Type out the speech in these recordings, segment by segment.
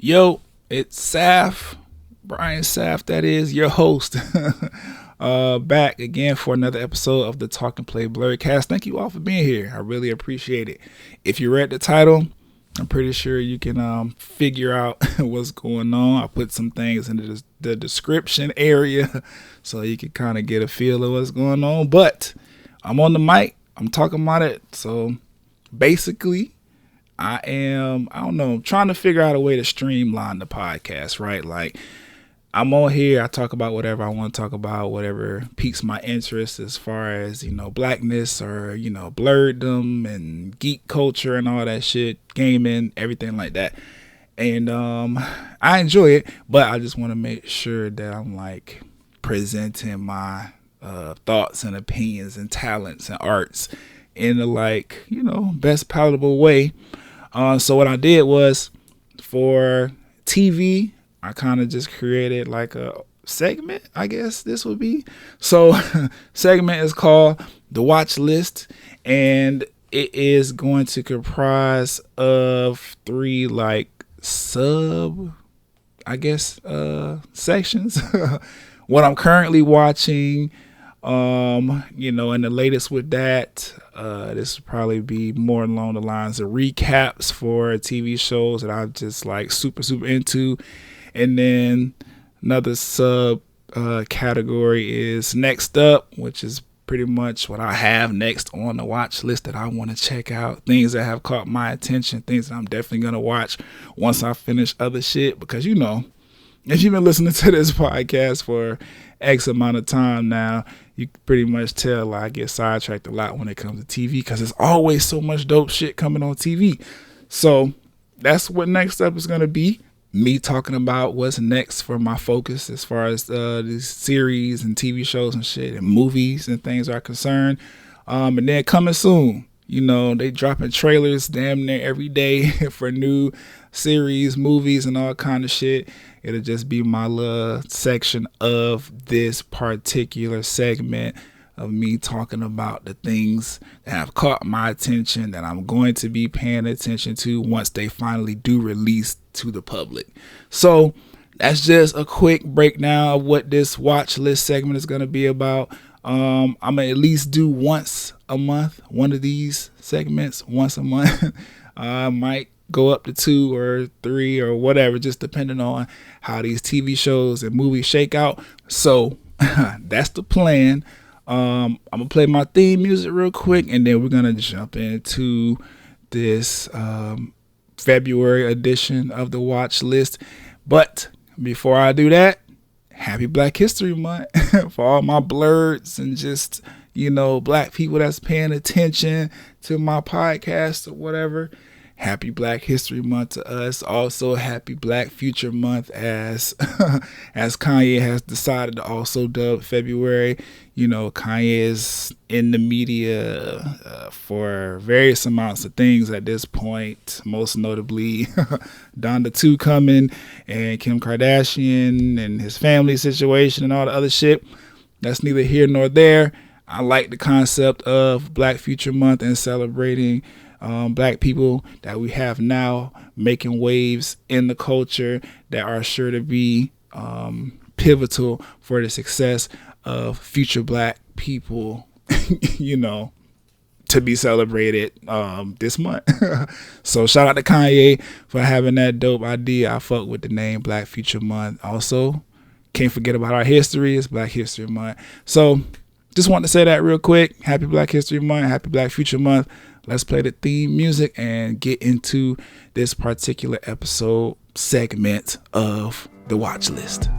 Yo, it's Saf, Brian Saf, that is your host. Back again for another episode of the Talk and Play BLERDCAST. Thank you all for being here. I really appreciate it. If you read the title, I'm pretty sure you can figure out what's going on. I put some things in the description area so you can kind of get a feel of what's going on. But I'm on the mic. I'm talking about it. So basically, I'm trying to figure out a way to streamline the podcast, right? Like, I'm on here, I talk about whatever I want to talk about, whatever piques my interest as far as, blackness or, blurredom and geek culture and all that shit, gaming, everything like that. And I enjoy it, but I just want to make sure that I'm like presenting my thoughts and opinions and talents and arts in the best palatable way. So what I did was, for TV, I kind of just created like a segment, I guess this would be. So segment is called the Watchlist, and it is going to comprise of three sections. What I'm currently watching, and the latest with that, this will probably be more along the lines of recaps for TV shows that I'm just super into. And then another sub category is next up, which is pretty much what I have next on the watch list that I want to check out. Things that have caught my attention, things that I'm definitely going to watch once I finish other shit. Because, if you've been listening to this podcast for X amount of time now, you pretty much tell I get sidetracked a lot when it comes to TV because there's always so much dope shit coming on TV. So that's what next up is going to be. Me talking about what's next for my focus as far as these series and TV shows and shit and movies and things are concerned. And then coming soon, they dropping trailers damn near every day for new series, movies, and all kind of shit. It'll just be my little section of this particular segment of me talking about the things that have caught my attention that I'm going to be paying attention to once they finally do release to the public. So that's just a quick breakdown of what this watch list segment is going to be about. I'm going to at least do once a month, one of these segments once a month. I might go up to 2 or 3 or whatever, just depending on how these TV shows and movies shake out. So that's the plan. I'm gonna play my theme music real quick, and then we're gonna jump into this February edition of the watch list. But before I do that, happy Black History Month for all my blurs and just black people that's paying attention to my podcast or whatever. Happy Black History Month to us. Also, happy Black Future Month as Kanye has decided to also dub February. Kanye is in the media for various amounts of things at this point, most notably Donda 2 coming and Kim Kardashian and his family situation and all the other shit. That's neither here nor there. I like the concept of Black Future Month and celebrating black people that we have now making waves in the culture that are sure to be pivotal for the success of future black people, to be celebrated this month. So shout out to Kanye for having that dope idea. I fuck with the name Black Future Month. Also, can't forget about our history. It's Black History Month. So just want to say that real quick. Happy Black History Month. Happy Black Future Month. Let's play the theme music and get into this particular episode segment of the watch list.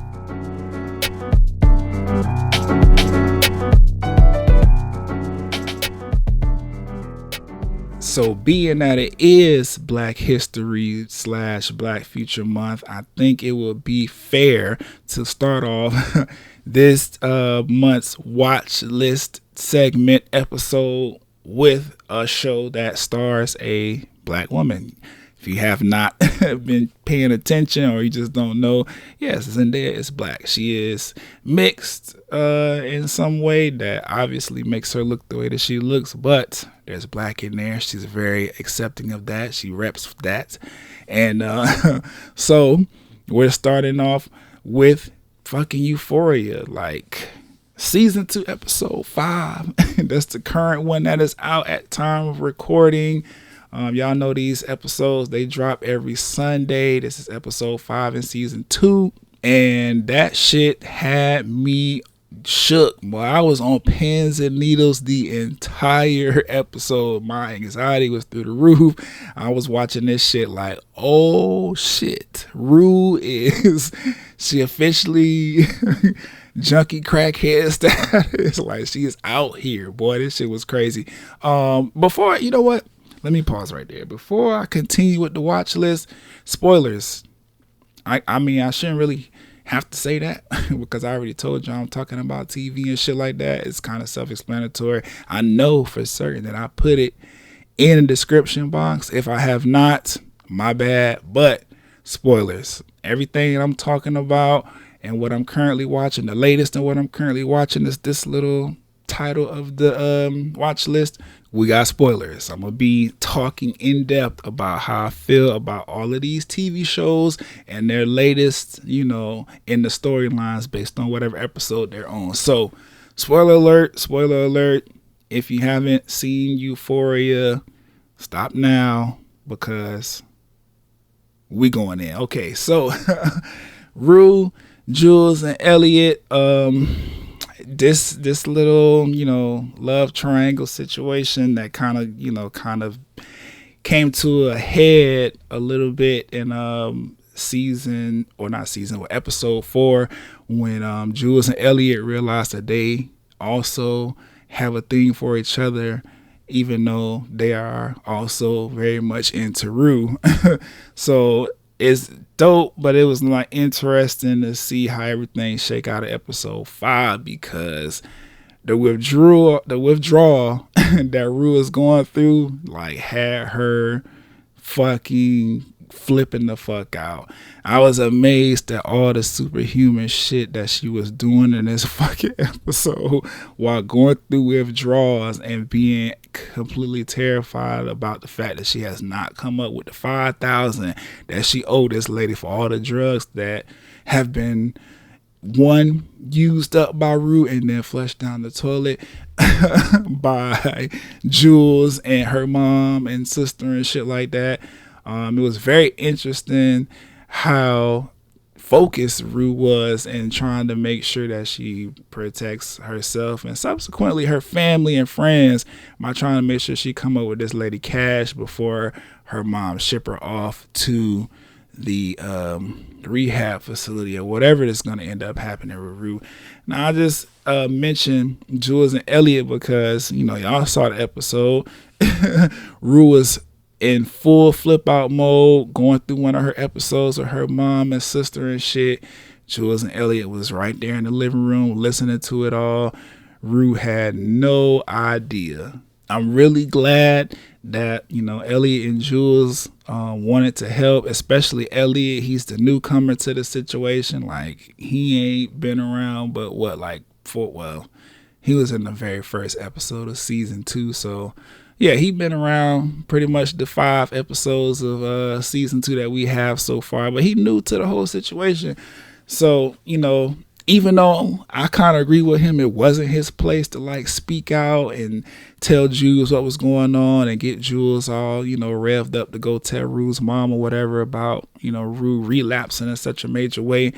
So being that it is Black History / Black Future Month, I think it would be fair to start off this month's watch list segment episode with a show that stars a black woman If you have not been paying attention or you just don't know, yes, Zendaya is black. She is mixed in some way that obviously makes her look the way that she looks, but there's black in there. She's very accepting of that. She reps that. And so we're starting off with fucking Euphoria, like season 2, episode 5. That's the current one that is out at time of recording. Y'all know these episodes, they drop every Sunday. This is episode 5 in season 2. And that shit had me shook. Boy, I was on pins and needles the entire episode. My anxiety was through the roof. I was watching this shit like, oh shit. Rue is, she officially junkie crackhead status. Like, she is out here. Boy, this shit was crazy. Before, you know what? Let me pause right there. Before I continue with the watch list, spoilers. I mean, I shouldn't really have to say that because I already told you I'm talking about TV and shit like that. It's kind of self-explanatory. I know for certain that I put it in the description box. If I have not, my bad. But spoilers. Everything that I'm talking about and what I'm currently watching, the latest and what I'm currently watching is this little title of the watch list. We got spoilers. I'm gonna be talking in depth about how I feel about all of these TV shows and their latest, in the storylines based on whatever episode they're on. So, spoiler alert. If you haven't seen Euphoria, stop now because we going in. Okay, so Rue, Jules, and Elliot, this little love triangle situation that kind of came to a head a little bit in episode 4 when Jules and Elliot realized that they also have a thing for each other, even though they are also very much into Rue. So it's dope, but it was like interesting to see how everything shake out of episode 5 because the withdrawal that Rue is going through like had her fucking flipping the fuck out. I was amazed at all the superhuman shit that she was doing in this fucking episode while going through withdrawals and being completely terrified about the fact that she has not come up with the $5,000 that she owed this lady for all the drugs that have been used up by Rue and then flushed down the toilet by Jules and her mom and sister and shit like that. It was very interesting how focused Rue was in trying to make sure that she protects herself and subsequently her family and friends by trying to make sure she come up with this lady cash before her mom ship her off to the rehab facility or whatever is going to end up happening with Rue. Now I just mentioned Jules and Elliot because y'all saw the episode. Rue was in full flip out mode going through one of her episodes with her mom and sister and shit. Jules and Elliot was right there in the living room listening to it all. Rue had no idea. I'm really glad that Elliot and Jules wanted to help, especially Elliot. He's the newcomer to the situation. Like, he ain't been around but he was in the very first episode of season 2, so yeah, he been around pretty much the 5 episodes of season 2 that we have so far, but he new to the whole situation. So, even though I kind of agree with him, it wasn't his place to like speak out and tell Jules what was going on and get Jules all, revved up to go tell Rue's mom or whatever about, Rue relapsing in such a major way.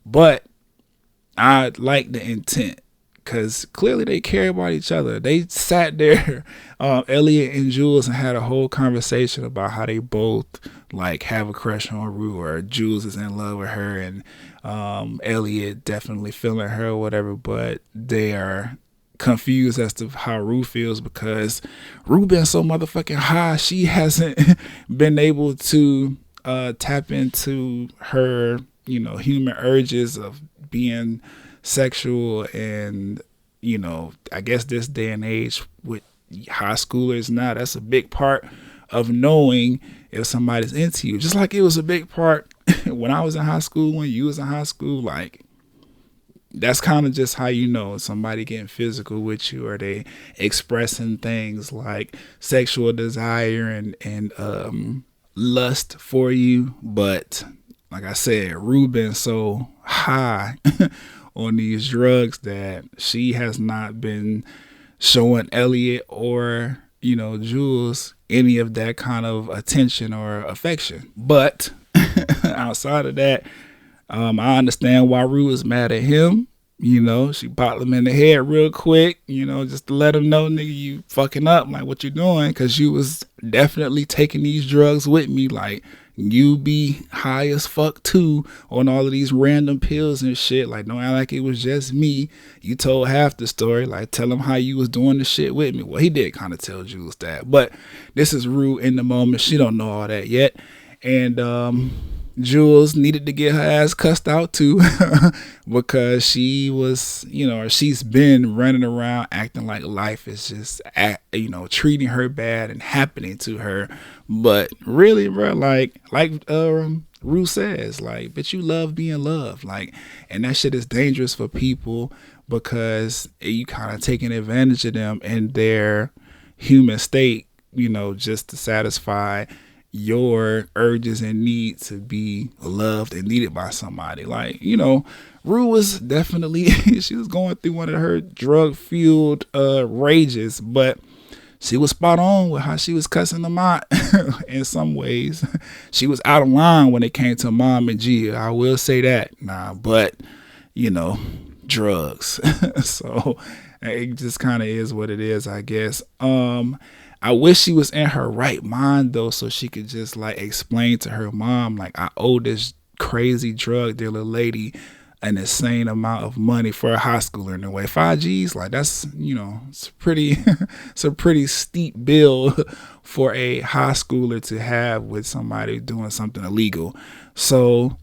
But I like the intent. Because clearly they care about each other. They sat there, Elliot and Jules, and had a whole conversation about how they both like have a crush on Rue, or Jules is in love with her, and Elliot definitely feeling her or whatever. But they are confused as to how Rue feels because Rue been so motherfucking high. She hasn't been able to tap into her, human urges of being sexual, and I guess this day and age with high schoolers now, that's a big part of knowing if somebody's into you. Just like it was a big part when I was in high school, when you was in high school, like that's kind of just how you know somebody getting physical with you, or they expressing things like sexual desire and lust for you. But like I said, Ruben so high on these drugs that she has not been showing Elliot or, you know, Jules any of that kind of attention or affection. But outside of that, I understand why Rue is mad at him. You know, she popped him in the head real quick, you know, just to let him know, nigga, you fucking up, like, what you doing? Because you was definitely taking these drugs with me. Like, you be high as fuck too on all of these random pills and shit. Like, don't act like it was just me. You told half the story. Like, tell him how you was doing the shit with me. Well, he did kind of tell Jules that. But this is Rue in the moment. She don't know all that yet. And Jules needed to get her ass cussed out too because she was, you know, or she's been running around acting like life is just, you know, treating her bad and happening to her. But really, bro, like Rue says, like, but you love being loved, like, and that shit is dangerous for people because you kind of taking advantage of them in their human state, you know, just to satisfy your urges and need to be loved and needed by somebody. Like, you know, Rue was definitely, she was going through one of her drug-fueled rages, but she was spot on with how she was cussing them out in some ways. She was out of line when it came to Mom and Gia. I will say that. But, you know, drugs. So it just kind of is what it is, I guess. I wish she was in her right mind though, so she could just like explain to her mom, like, I owe this crazy drug dealer lady an insane amount of money for a high schooler in a way. 5 G's, like, that's, you know, it's a pretty steep bill for a high schooler to have with somebody doing something illegal. So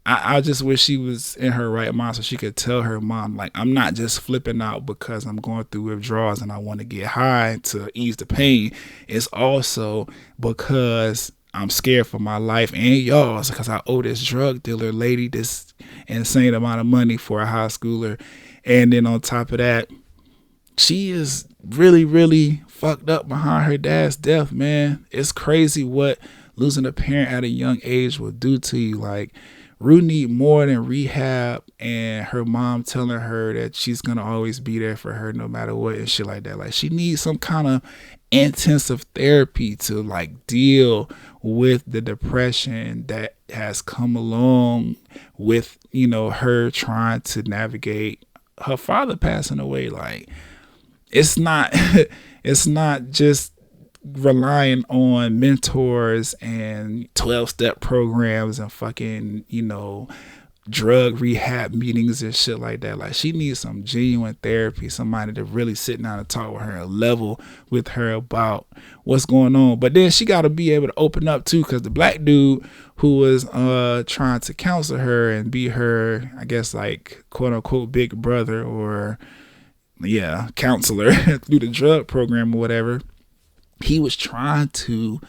I just wish she was in her right mind so she could tell her mom, like, I'm not just flipping out because I'm going through withdrawals and I want to get high to ease the pain. It's also because I'm scared for my life and y'all's, because I owe this drug dealer lady this insane amount of money for a high schooler. And then on top of that, she is really, really fucked up behind her dad's death, man. It's crazy what losing a parent at a young age will do to you. Like, Rue need more than rehab and her mom telling her that she's going to always be there for her no matter what and shit like that. Like, she needs some kind of intensive therapy to like deal with the depression that has come along with, you know, her trying to navigate her father passing away. Like, it's not just relying on mentors and 12-step programs and fucking, you know, drug rehab meetings and shit like that. Like, she needs some genuine therapy, somebody to really sit down and talk with her and level with her about what's going on. But then she got to be able to open up too, because the black dude who was trying to counsel her and be her, I guess, like, quote unquote big brother or counselor through the drug program or whatever, he was trying to,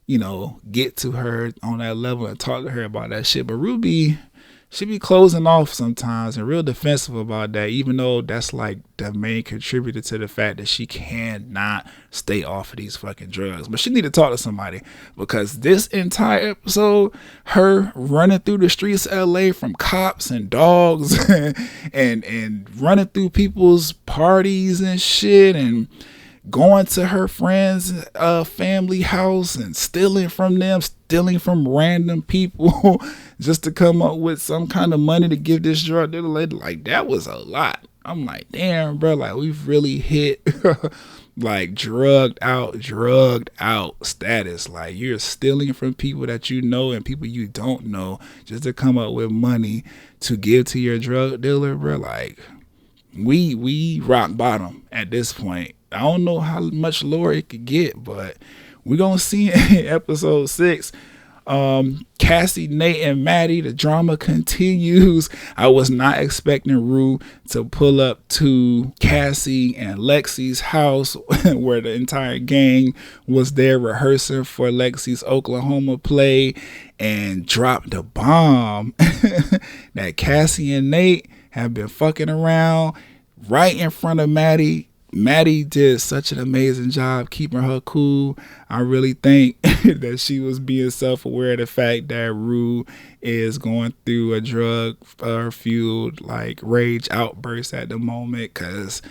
you know, get to her on that level and talk to her about that shit. But Ruby, she be closing off sometimes and real defensive about that, even though that's like the main contributor to the fact that she cannot stay off of these fucking drugs. But she need to talk to somebody, because this entire episode, her running through the streets of LA from cops and dogs and running through people's parties and shit and going to her friend's family house and stealing from them, stealing from random people just to come up with some kind of money to give this drug dealer lady. Like, that was a lot. I'm like, damn, bro, like, we've really hit like drugged out status. Like, you're stealing from people that you know and people you don't know just to come up with money to give to your drug dealer, bro. Like, we rock bottom at this point. I don't know how much lower it could get, but we're going to see in episode 6. Cassie, Nate, and Maddie, the drama continues. I was not expecting Rue to pull up to Cassie and Lexi's house where the entire gang was there rehearsing for Lexi's Oklahoma play and drop the bomb that Cassie and Nate have been fucking around right in front of Maddie. Maddie did such an amazing job keeping her cool. I really think that she was being self-aware of the fact that Rue is going through a drug-fueled like rage outburst at the moment, because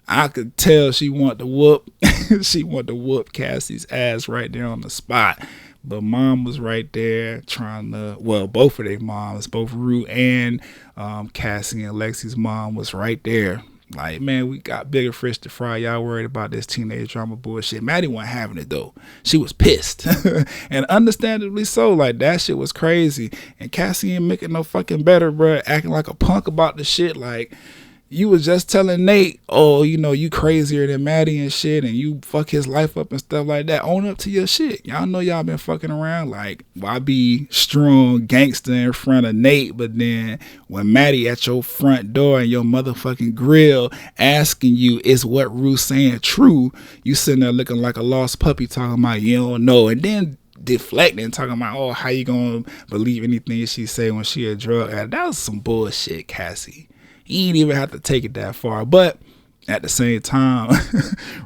I could tell she wanted to whoop she wanted to whoop Cassie's ass right there on the spot. But mom was right there trying to, well, both of their moms, both Rue and Cassie and Lexi's mom was right there. Like, man, we got bigger fish to fry. Y'all worried about this teenage drama bullshit. Maddie wasn't having it, though. She was pissed. And understandably so. Like, that shit was crazy. And Cassie ain't making no fucking better, bro. Acting like a punk about the shit. Like, you was just telling Nate, oh, you know, you crazier than Maddie and shit, and you fuck his life up and stuff like that. Own up to your shit. Y'all know y'all been fucking around. Like, why be strong gangster in front of Nate, but then when Maddie at your front door and your motherfucking grill asking you, is what Rue's saying true? You sitting there looking like a lost puppy talking about you don't know, and then deflecting, talking about, oh, how you gonna believe anything she say when she a drug addict? That was some bullshit, Cassie. You ain't even have to take it that far. But at the same time,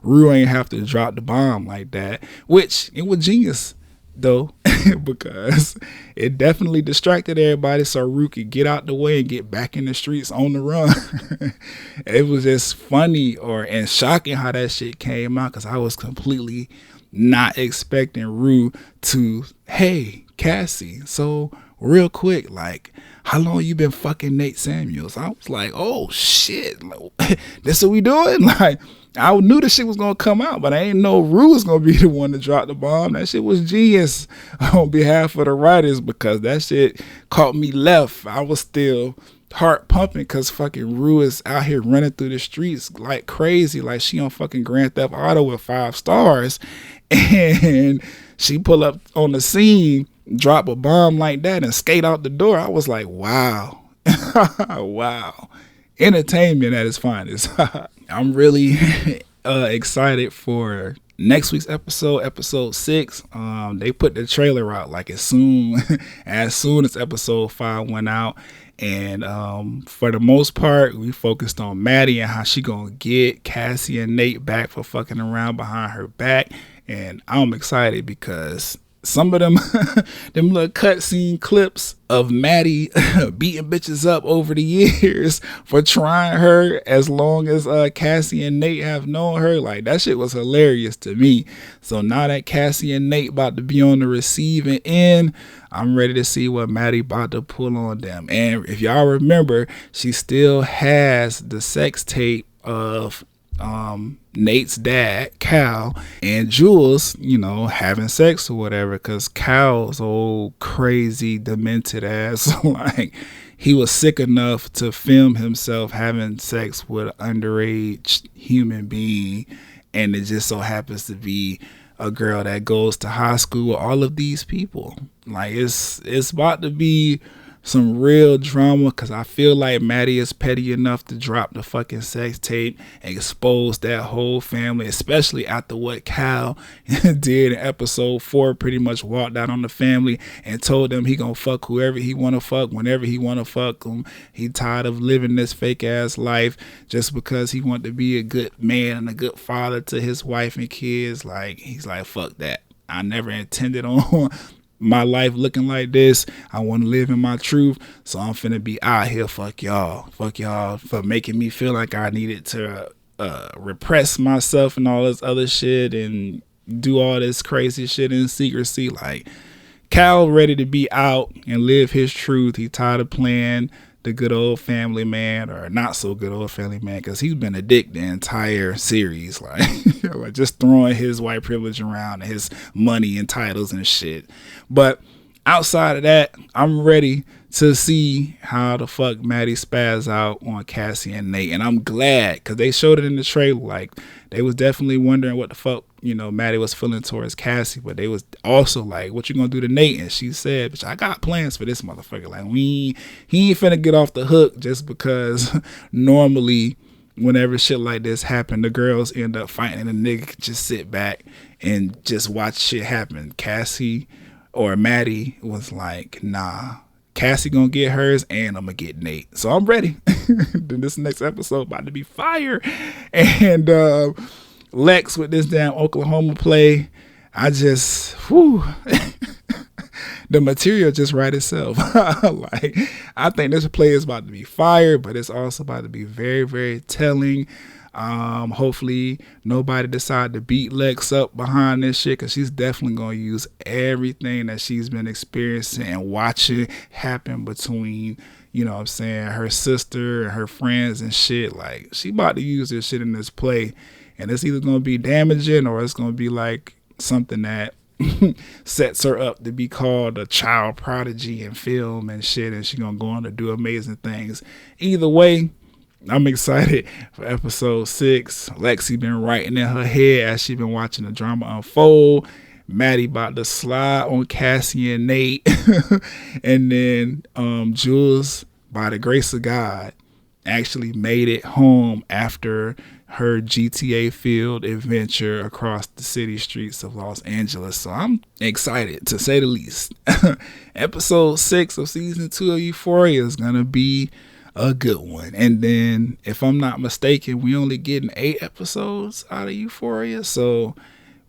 Rue ain't have to drop the bomb like that, which it was genius though, because it definitely distracted everybody so Rue could get out the way and get back in the streets on the run. It was just funny and shocking how that shit came out, because I was completely not expecting Rue to, hey, Cassie, so real quick, like, how long you been fucking Nate Samuels? I was like, oh shit, this what we doing? Like, I knew the shit was gonna come out, but I ain't know Rue was gonna be the one to drop the bomb. That shit was genius on behalf of the writers, because that shit caught me left. I was still heart pumping because fucking Rue is out here running through the streets like crazy, like she on fucking Grand Theft Auto with 5 stars, and she pull up on the scene, drop a bomb like that, and skate out the door. I was like, wow. Wow. Entertainment at its finest. I'm really excited for next week's episode 6. They put the trailer out like as soon as episode 5 went out. And for the most part, we focused on Maddie and how she gonna get Cassie and Nate back for fucking around behind her back. And I'm excited because some of them little cutscene clips of Maddie beating bitches up over the years for trying her as long as Cassie and Nate have known her, like that shit was hilarious to me. So now that Cassie and Nate about to be on the receiving end, I'm ready to see what Maddie about to pull on them. And if y'all remember, she still has the sex tape of Nate's dad, Cal, and Jules, you know, having sex or whatever, because Cal's old crazy demented ass, like he was sick enough to film himself having sex with an underage human being, and it just so happens to be a girl that goes to high school with all of these people. Like it's about to be some real drama, because I feel like Maddie is petty enough to drop the fucking sex tape and expose that whole family, especially after what Cal did in episode 4, pretty much walked out on the family and told them he gonna fuck whoever he wanna fuck whenever he wanna fuck them. He tired of living this fake ass life just because he want to be a good man and a good father to his wife and kids. Like, he's like, fuck that. I never intended on my life looking like this. I want to live in my truth, so I'm finna be out here. Fuck y'all for making me feel like I needed to repress myself and all this other shit and do all this crazy shit in secrecy. Like, Cal ready to be out and live his truth. He tired of playing the good old family man, or not so good old family man, because he's been a dick the entire series, like, like just throwing his white privilege around and his money and titles and shit. But outside of that, I'm ready to see how the fuck Maddie spaz out on Cassie and Nate. And I'm glad, because they showed it in the trailer. Like, they was definitely wondering what the fuck, Maddie was feeling towards Cassie. But they was also like, what you gonna do to Nate? And she said, bitch, I got plans for this motherfucker. Like, he ain't finna get off the hook just because normally whenever shit like this happen, the girls end up fighting and the nigga could just sit back and just watch shit happen. Cassie or Maddie was like, nah, Cassie gonna get hers and I'm gonna get Nate. So I'm ready. Then this next episode about to be fire. And Lex with this damn Oklahoma play, I just, the material just write itself. Like, I think this play is about to be fire, but it's also about to be very, very telling. Hopefully nobody decide to beat Lex up behind this shit, because she's definitely gonna use everything that she's been experiencing and watching happen between, her sister and her friends and shit. Like, she about to use this shit in this play, and it's either gonna be damaging or it's gonna be like something that sets her up to be called a child prodigy in film and shit, and she's gonna go on to do amazing things. Either way, I'm excited for episode 6. Lexi been writing in her head as she been watching the drama unfold. Maddie about to slide on Cassie and Nate. And then Jules, by the grace of God, actually made it home after her GTA field adventure across the city streets of Los Angeles. So I'm excited, to say the least. Episode 6 of season 2 of Euphoria is gonna be a good one. And then, if I'm not mistaken, we only getting 8 episodes out of Euphoria, so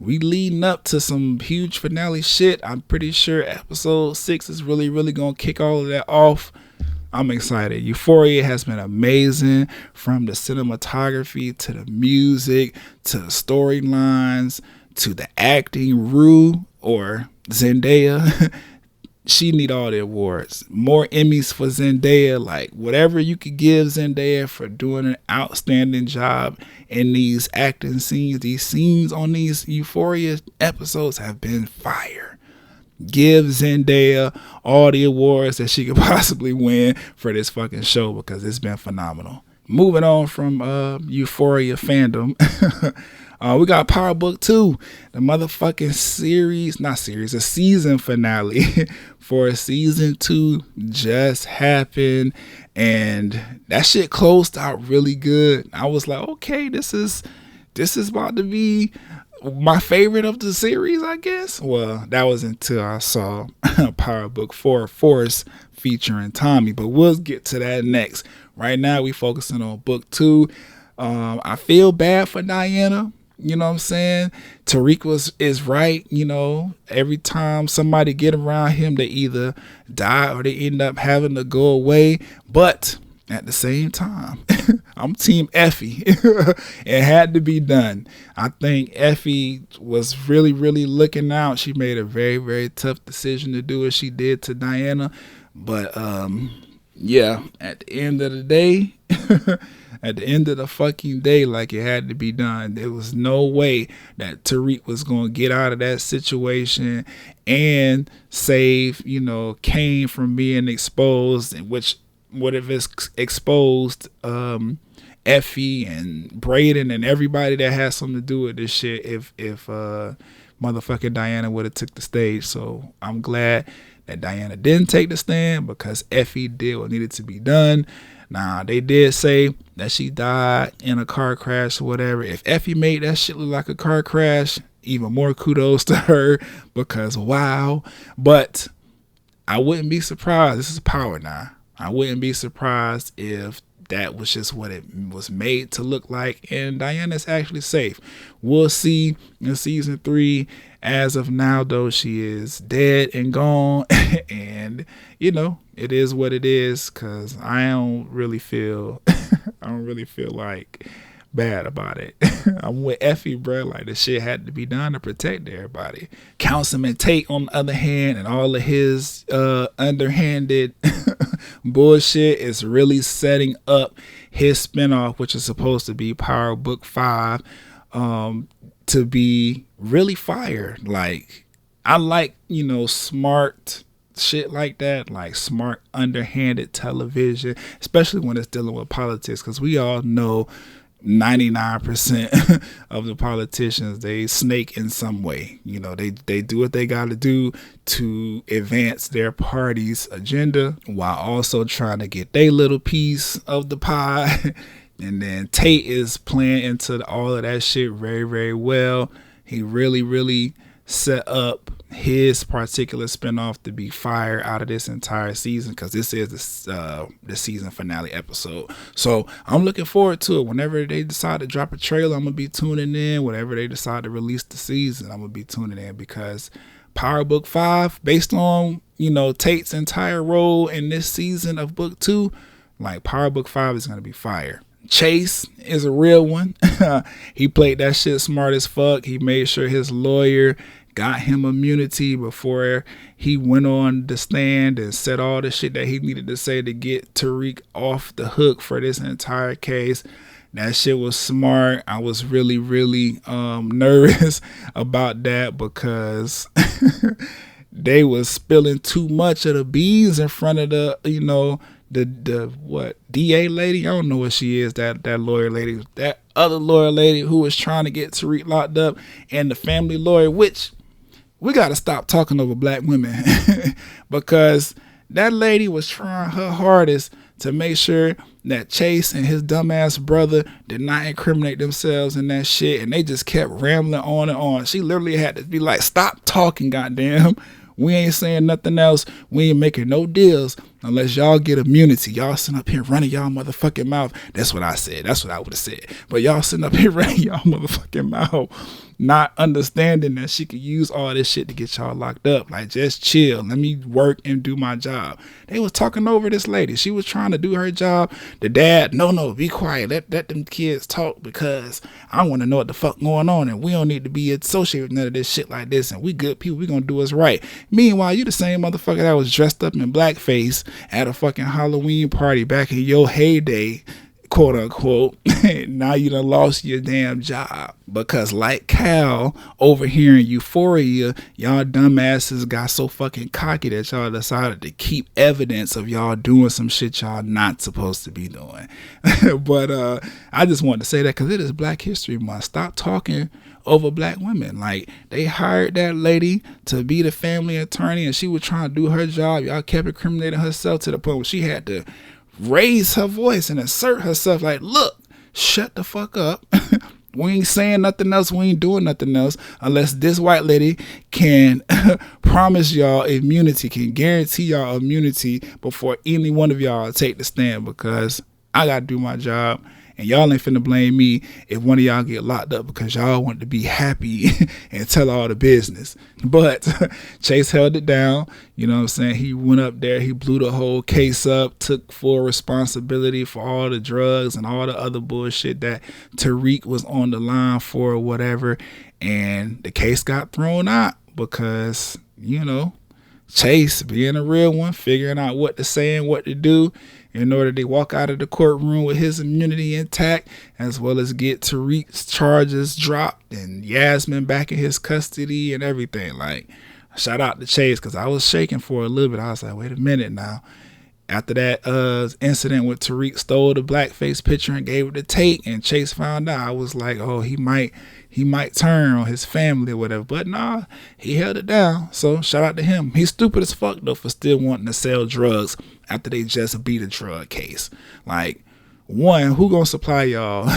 we leading up to some huge finale shit. I'm pretty sure episode 6 is really, really gonna kick all of that off. I'm excited. Euphoria has been amazing, from the cinematography to the music to the storylines to the acting. Rue, or Zendaya, she need all the awards. More Emmys for Zendaya. Like, whatever you could give Zendaya for doing an outstanding job in these acting scenes. These scenes on these Euphoria episodes have been fire. Give Zendaya all the awards that she could possibly win for this fucking show, because it's been phenomenal. Moving on from Euphoria fandom, we got Power Book 2, the motherfucking a season finale for season 2 just happened, and that shit closed out really good. I was like, okay, this is about to be my favorite of the series, I guess. Well, that was until I saw Power Book 4, Force, featuring Tommy, but we'll get to that next. Right now we focusing on book 2. I feel bad for Diana. You know what I'm saying? Tariq is right. Every time somebody get around him, they either die or they end up having to go away. But at the same time, I'm team Effie. It had to be done. I think Effie was really, really looking out. She made a very, very tough decision to do what she did to Diana. But yeah, at the end of the day, at the end of the fucking day, like, it had to be done. There was no way that Tariq was going to get out of that situation and save, Kane from being exposed, which would have exposed Effie and Braden and everybody that has something to do with this shit if motherfucking Diana would have took the stage. So I'm glad that Diana didn't take the stand, because Effie did what needed to be done. Now, they did say that she died in a car crash or whatever. If Effie made that shit look like a car crash, even more kudos to her, because wow. But I wouldn't be surprised. This is Power now. I wouldn't be surprised if that was just what it was made to look like, and Diana's actually safe. We'll see in season 3. As of now, though, she is dead and gone, and it is what it is, because I don't really feel like bad about it. I'm with Effie, bro. Like, the shit had to be done to protect everybody. Councilman Tate, on the other hand, and all of his underhanded bullshit is really setting up his spinoff, which is supposed to be Power Book 5, to be really fire. Like, I like, smart shit like that, like smart, underhanded television, especially when it's dealing with politics, because we all know 99% of the politicians, they snake in some way. You know, they do what they got to do to advance their party's agenda while also trying to get their little piece of the pie. And then Tate is playing into all of that shit very, very well. He really set up his particular spinoff to be fire out of this entire season, because this is the season finale episode. So I'm looking forward to it. Whenever they decide to drop a trailer, I'm gonna be tuning in. Whenever they decide to release the season, I'm gonna be tuning in, because Power Book 5, based on, you know, Tate's entire role in this season of Book 2, like Power Book 5 is gonna be fire. Chase is a real one. He played that shit smart as fuck. He made sure his lawyer got him immunity before he went on the stand and said all the shit that he needed to say to get Tariq off the hook for this entire case. That shit was smart. I was really nervous about that, because they was spilling too much of the beans in front of the, you know, the what, DA lady? I don't know what she is, that lawyer lady, that other lawyer lady who was trying to get Tariq locked up, and the family lawyer, which we got to stop talking over black women because that lady was trying her hardest to make sure that Chase and his dumbass brother did not incriminate themselves in that shit, and they just kept rambling on and on. She literally had to be like, stop talking, goddamn. We ain't saying nothing else. We ain't making no deals unless y'all get immunity. Y'all sitting up here running y'all motherfucking mouth. That's what I said. That's what I would have said. But y'all sitting up here running y'all motherfucking mouth, not understanding that she could use all this shit to get y'all locked up. Like, just chill. Let me work and do my job. They was talking over this lady. She was trying to do her job. The dad, no, be quiet. Let them kids talk, because I want to know what the fuck going on, and we don't need to be associated with none of this shit like this, and we good people. We gonna do us right. Meanwhile, you the same motherfucker that was dressed up in blackface at a fucking Halloween party back in your heyday, quote unquote. Now you done lost your damn job, because like Cal over here in Euphoria, y'all dumbasses got so fucking cocky that y'all decided to keep evidence of y'all doing some shit y'all not supposed to be doing. But I just wanted to say that because it is Black History Month. Stop talking over black women. Like, they hired that lady to be the family attorney, and she was trying to do her job. Y'all kept incriminating herself to the point where she had to raise her voice and assert herself, like, look, shut the fuck up. We ain't saying nothing else. We ain't doing nothing else unless this white lady can promise y'all immunity, can guarantee y'all immunity before any one of y'all take the stand, because I gotta do my job. And y'all ain't finna blame me if one of y'all get locked up because y'all want to be happy and tell all the business. But Chase held it down. You know what I'm saying? He went up there. He blew the whole case up, took full responsibility for all the drugs and all the other bullshit that Tariq was on the line for or whatever. And the case got thrown out because, you know, Chase, being a real one, figuring out what to say and what to do in order to walk out of the courtroom with his immunity intact, as well as get Tariq's charges dropped and Yasmin back in his custody and everything. Like, shout out to Chase, because I was shaking for a little bit. I was like, wait a minute now. After that incident with Tariq stole the blackface picture and gave it to Tate, and Chase found out, I was like, oh, he might turn on his family or whatever. But nah, he held it down. So shout out to him. He's stupid as fuck though for still wanting to sell drugs after they just beat a drug case. Like, one, who gonna supply y'all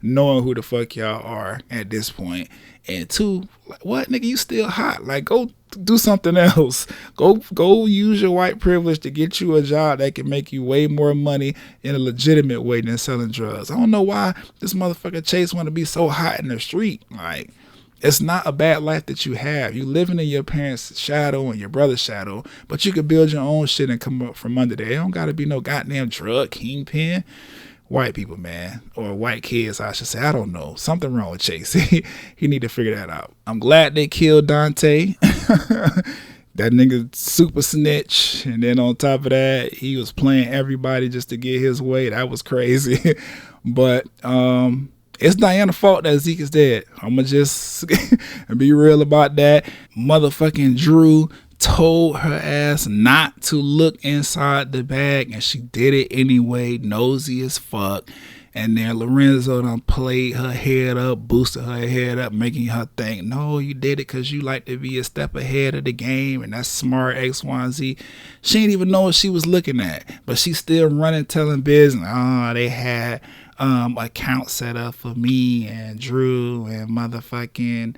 knowing who the fuck y'all are at this point? And two, like, what, nigga, you still hot? Like, go do something else. Go use your white privilege to get you a job that can make you way more money in a legitimate way than selling drugs. I don't know why this motherfucker Chase want to be so hot in the street. Like, it's not a bad life that you have. You living in your parents' shadow and your brother's shadow, but you can build your own shit and come up from under there. It don't gotta be no goddamn drug kingpin. White people, man, or white kids, I should say. I don't know. Something wrong with Chase. He need to figure that out. I'm glad they killed Dante. That nigga super snitch. And then on top of that, he was playing everybody just to get his way. That was crazy. But it's Diana's fault that Zeke is dead. I'm going to just be real about that. Motherfucking Drew told her ass not to look inside the bag, and she did it anyway, nosy as fuck. And then Lorenzo done played her head up, boosted her head up, making her think, no, you did it because you like to be a step ahead of the game, and that's smart, X, Y, and Z. She didn't even know what she was looking at, but she still running, telling business. Oh, they had account set up for me and Drew and motherfucking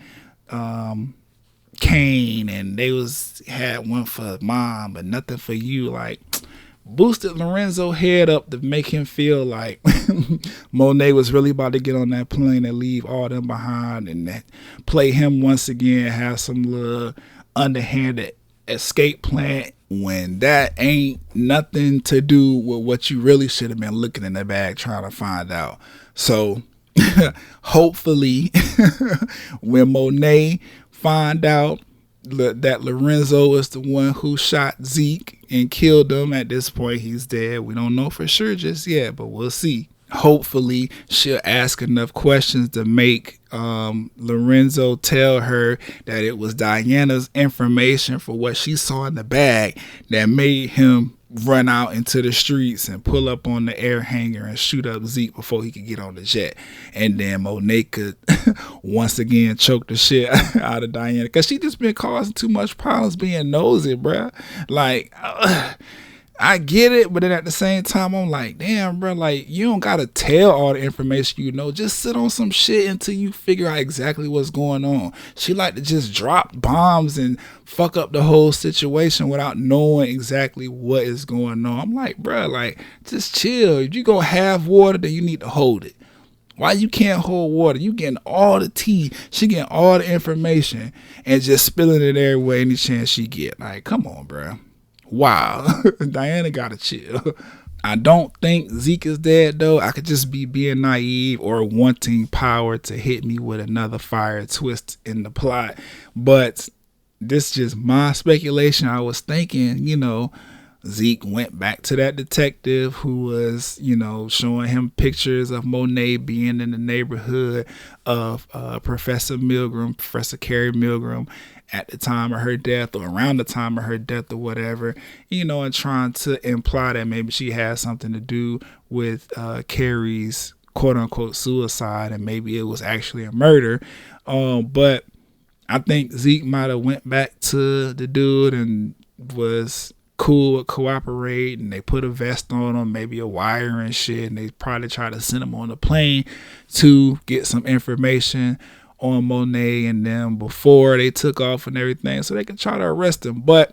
Kane, and they had one for mom, but nothing for you. Like, boosted Lorenzo head up to make him feel like Monet was really about to get on that plane and leave all them behind, and play him once again, have some little underhanded escape plan when that ain't nothing to do with what you really should have been looking in the bag trying to find out. So hopefully when Monet find out that Lorenzo is the one who shot Zeke and killed him, at this point he's dead. We don't know for sure just yet, but we'll see. Hopefully she'll ask enough questions to make Lorenzo tell her that it was Diana's information for what she saw in the bag that made him run out into the streets and pull up on the air hangar and shoot up Zeke before he could get on the jet. And then Monet could once again choke the shit out of Diana, because she just been causing too much problems being nosy, bruh. Like, I get it, but then at the same time, I'm like, damn, bro, like, you don't gotta tell all the information you know. Just sit on some shit until you figure out exactly what's going on. She like to just drop bombs and fuck up the whole situation without knowing exactly what is going on. I'm like, bro, like, just chill. If you gonna have water, then you need to hold it. Why you can't hold water? You getting all the tea, she getting all the information, and just spilling it every way any chance she get. Like, come on, bro. Wow. Diana gotta chill. I don't think Zeke is dead though. I could just be being naive or wanting power to hit me with another fire twist in the plot. But this is just my speculation. I was thinking, Zeke went back to that detective who was, showing him pictures of Monet being in the neighborhood of Professor Carrie Milgram, at the time of her death or around the time of her death or whatever, and trying to imply that maybe she has something to do with Carrie's quote unquote suicide, and maybe it was actually a murder. But I think Zeke might have went back to the dude and was cool with cooperating, and they put a vest on him, maybe a wire and shit, and they probably tried to send him on the plane to get some information on Monet and them before they took off and everything, so they can try to arrest him. But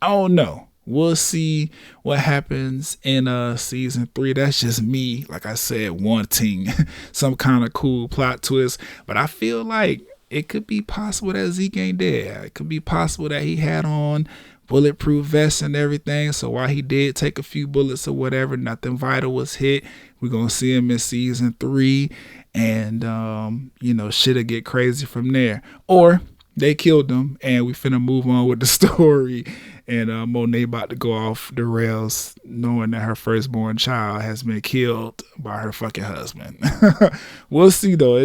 I don't know. We'll see what happens in season 3. That's just me, like I said, wanting some kind of cool plot twist. But I feel like it could be possible that Zeke ain't dead. It could be possible that he had on bulletproof vests and everything, so while he did take a few bullets or whatever, nothing vital was hit. We're gonna see him in season 3, and shit'll get crazy from there. Or they killed him and we finna move on with the story, and Monet about to go off the rails knowing that her firstborn child has been killed by her fucking husband. We'll see though.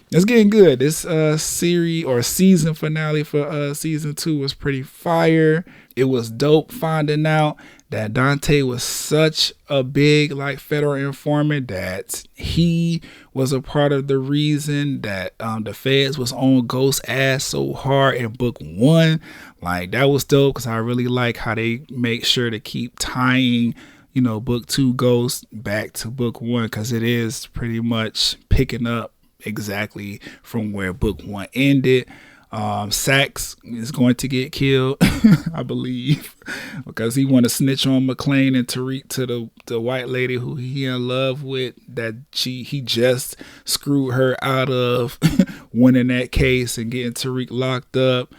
It's getting good. This series or season finale for season 2 was pretty fire. It was dope finding out that Dante was such a big federal informant, that he was a part of the reason that the feds was on Ghost ass so hard in book 1. Like, that was dope, because I really like how they make sure to keep tying book 2 Ghost back to book 1, because it is pretty much picking up exactly from where book 1 ended. Sax is going to get killed, I believe, because he want to snitch on McClane and Tariq to the white lady who he in love with, that he just screwed her out of winning that case and getting Tariq locked up.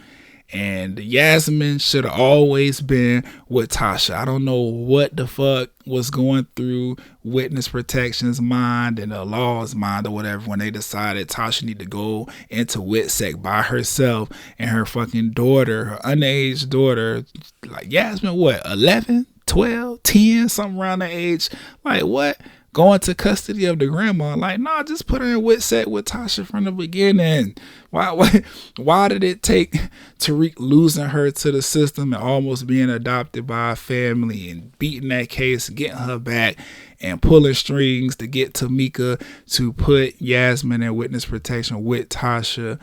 And Yasmin should have always been with Tasha. I don't know what the fuck was going through witness protection's mind and the law's mind or whatever when they decided Tasha need to go into WITSEC by herself, and her fucking daughter, her underage daughter, like Yasmin, what, 11, 12, 10, something around that age. Like, what? go into custody of the grandma. Like, nah, just put her in Witset with Tasha from the beginning. Why did it take Tariq losing her to the system and almost being adopted by a family and beating that case, getting her back, and pulling strings to get Tamika to put Yasmin in witness protection with Tasha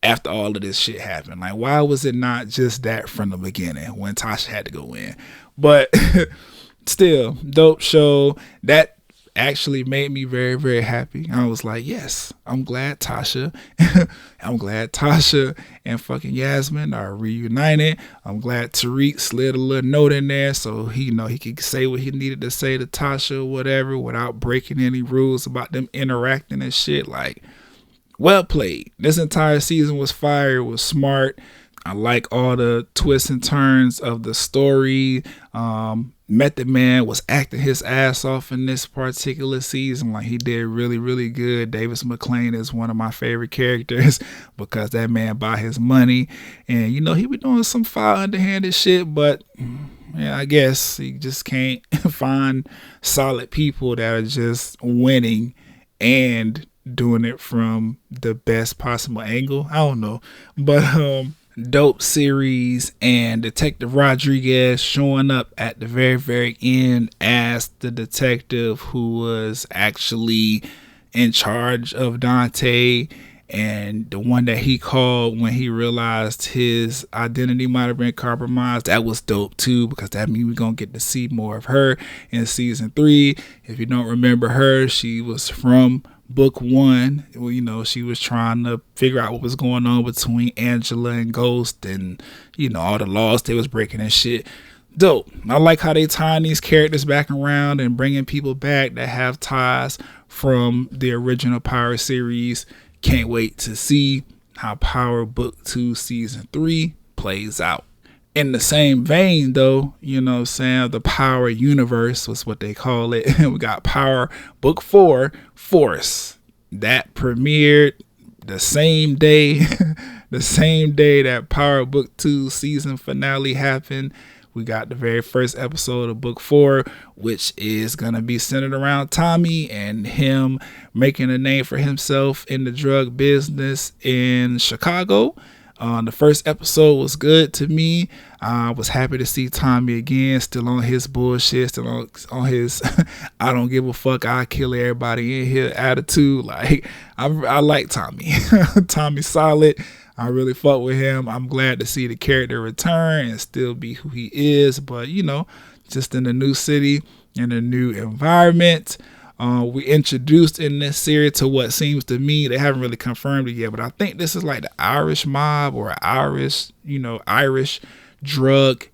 after all of this shit happened? Like, why was it not just that from the beginning when Tasha had to go in? But still, dope show. That actually made me very, very happy. I was like, yes, I'm glad Tasha and fucking Yasmin are reunited. I'm glad Tariq slid a little note in there so he could say what he needed to say to Tasha or whatever without breaking any rules about them interacting and shit. Like, well played. This entire season was fire. It was smart. I like all the twists and turns of the story. Method Man was acting his ass off in this particular season. Like, he did really, really good. Davis McClain is one of my favorite characters because that man buy his money. And, he be doing some foul underhanded shit, but yeah, I guess he just can't find solid people that are just winning and doing it from the best possible angle. I don't know. But, dope series, and Detective Rodriguez showing up at the very, very end as the detective who was actually in charge of Dante and the one that he called when he realized his identity might have been compromised. That was dope too, because that means we're gonna get to see more of her in season 3. If you don't remember her, she was from book 1. Well, she was trying to figure out what was going on between Angela and Ghost and all the laws they was breaking and shit. Dope. I like how they tying these characters back around and bringing people back that have ties from the original Power series. Can't wait to see how Power book 2 season 3 plays out. In the same vein, though, the Power universe was what they call it. We got Power Book 4, Force. That premiered the same day, that Power Book 2 season finale happened. We got the very first episode of Book 4, which is going to be centered around Tommy and him making a name for himself in the drug business in Chicago. The first episode was good to me. I was happy to see Tommy again, still on his bullshit, still on his I don't give a fuck, I kill everybody in here attitude. Like, I like Tommy. Tommy's solid. I really fuck with him. I'm glad to see the character return and still be who he is, but just in a new city, in a new environment. We introduced in this series to what seems to me, they haven't really confirmed it yet, but I think this is like the Irish mob or Irish drug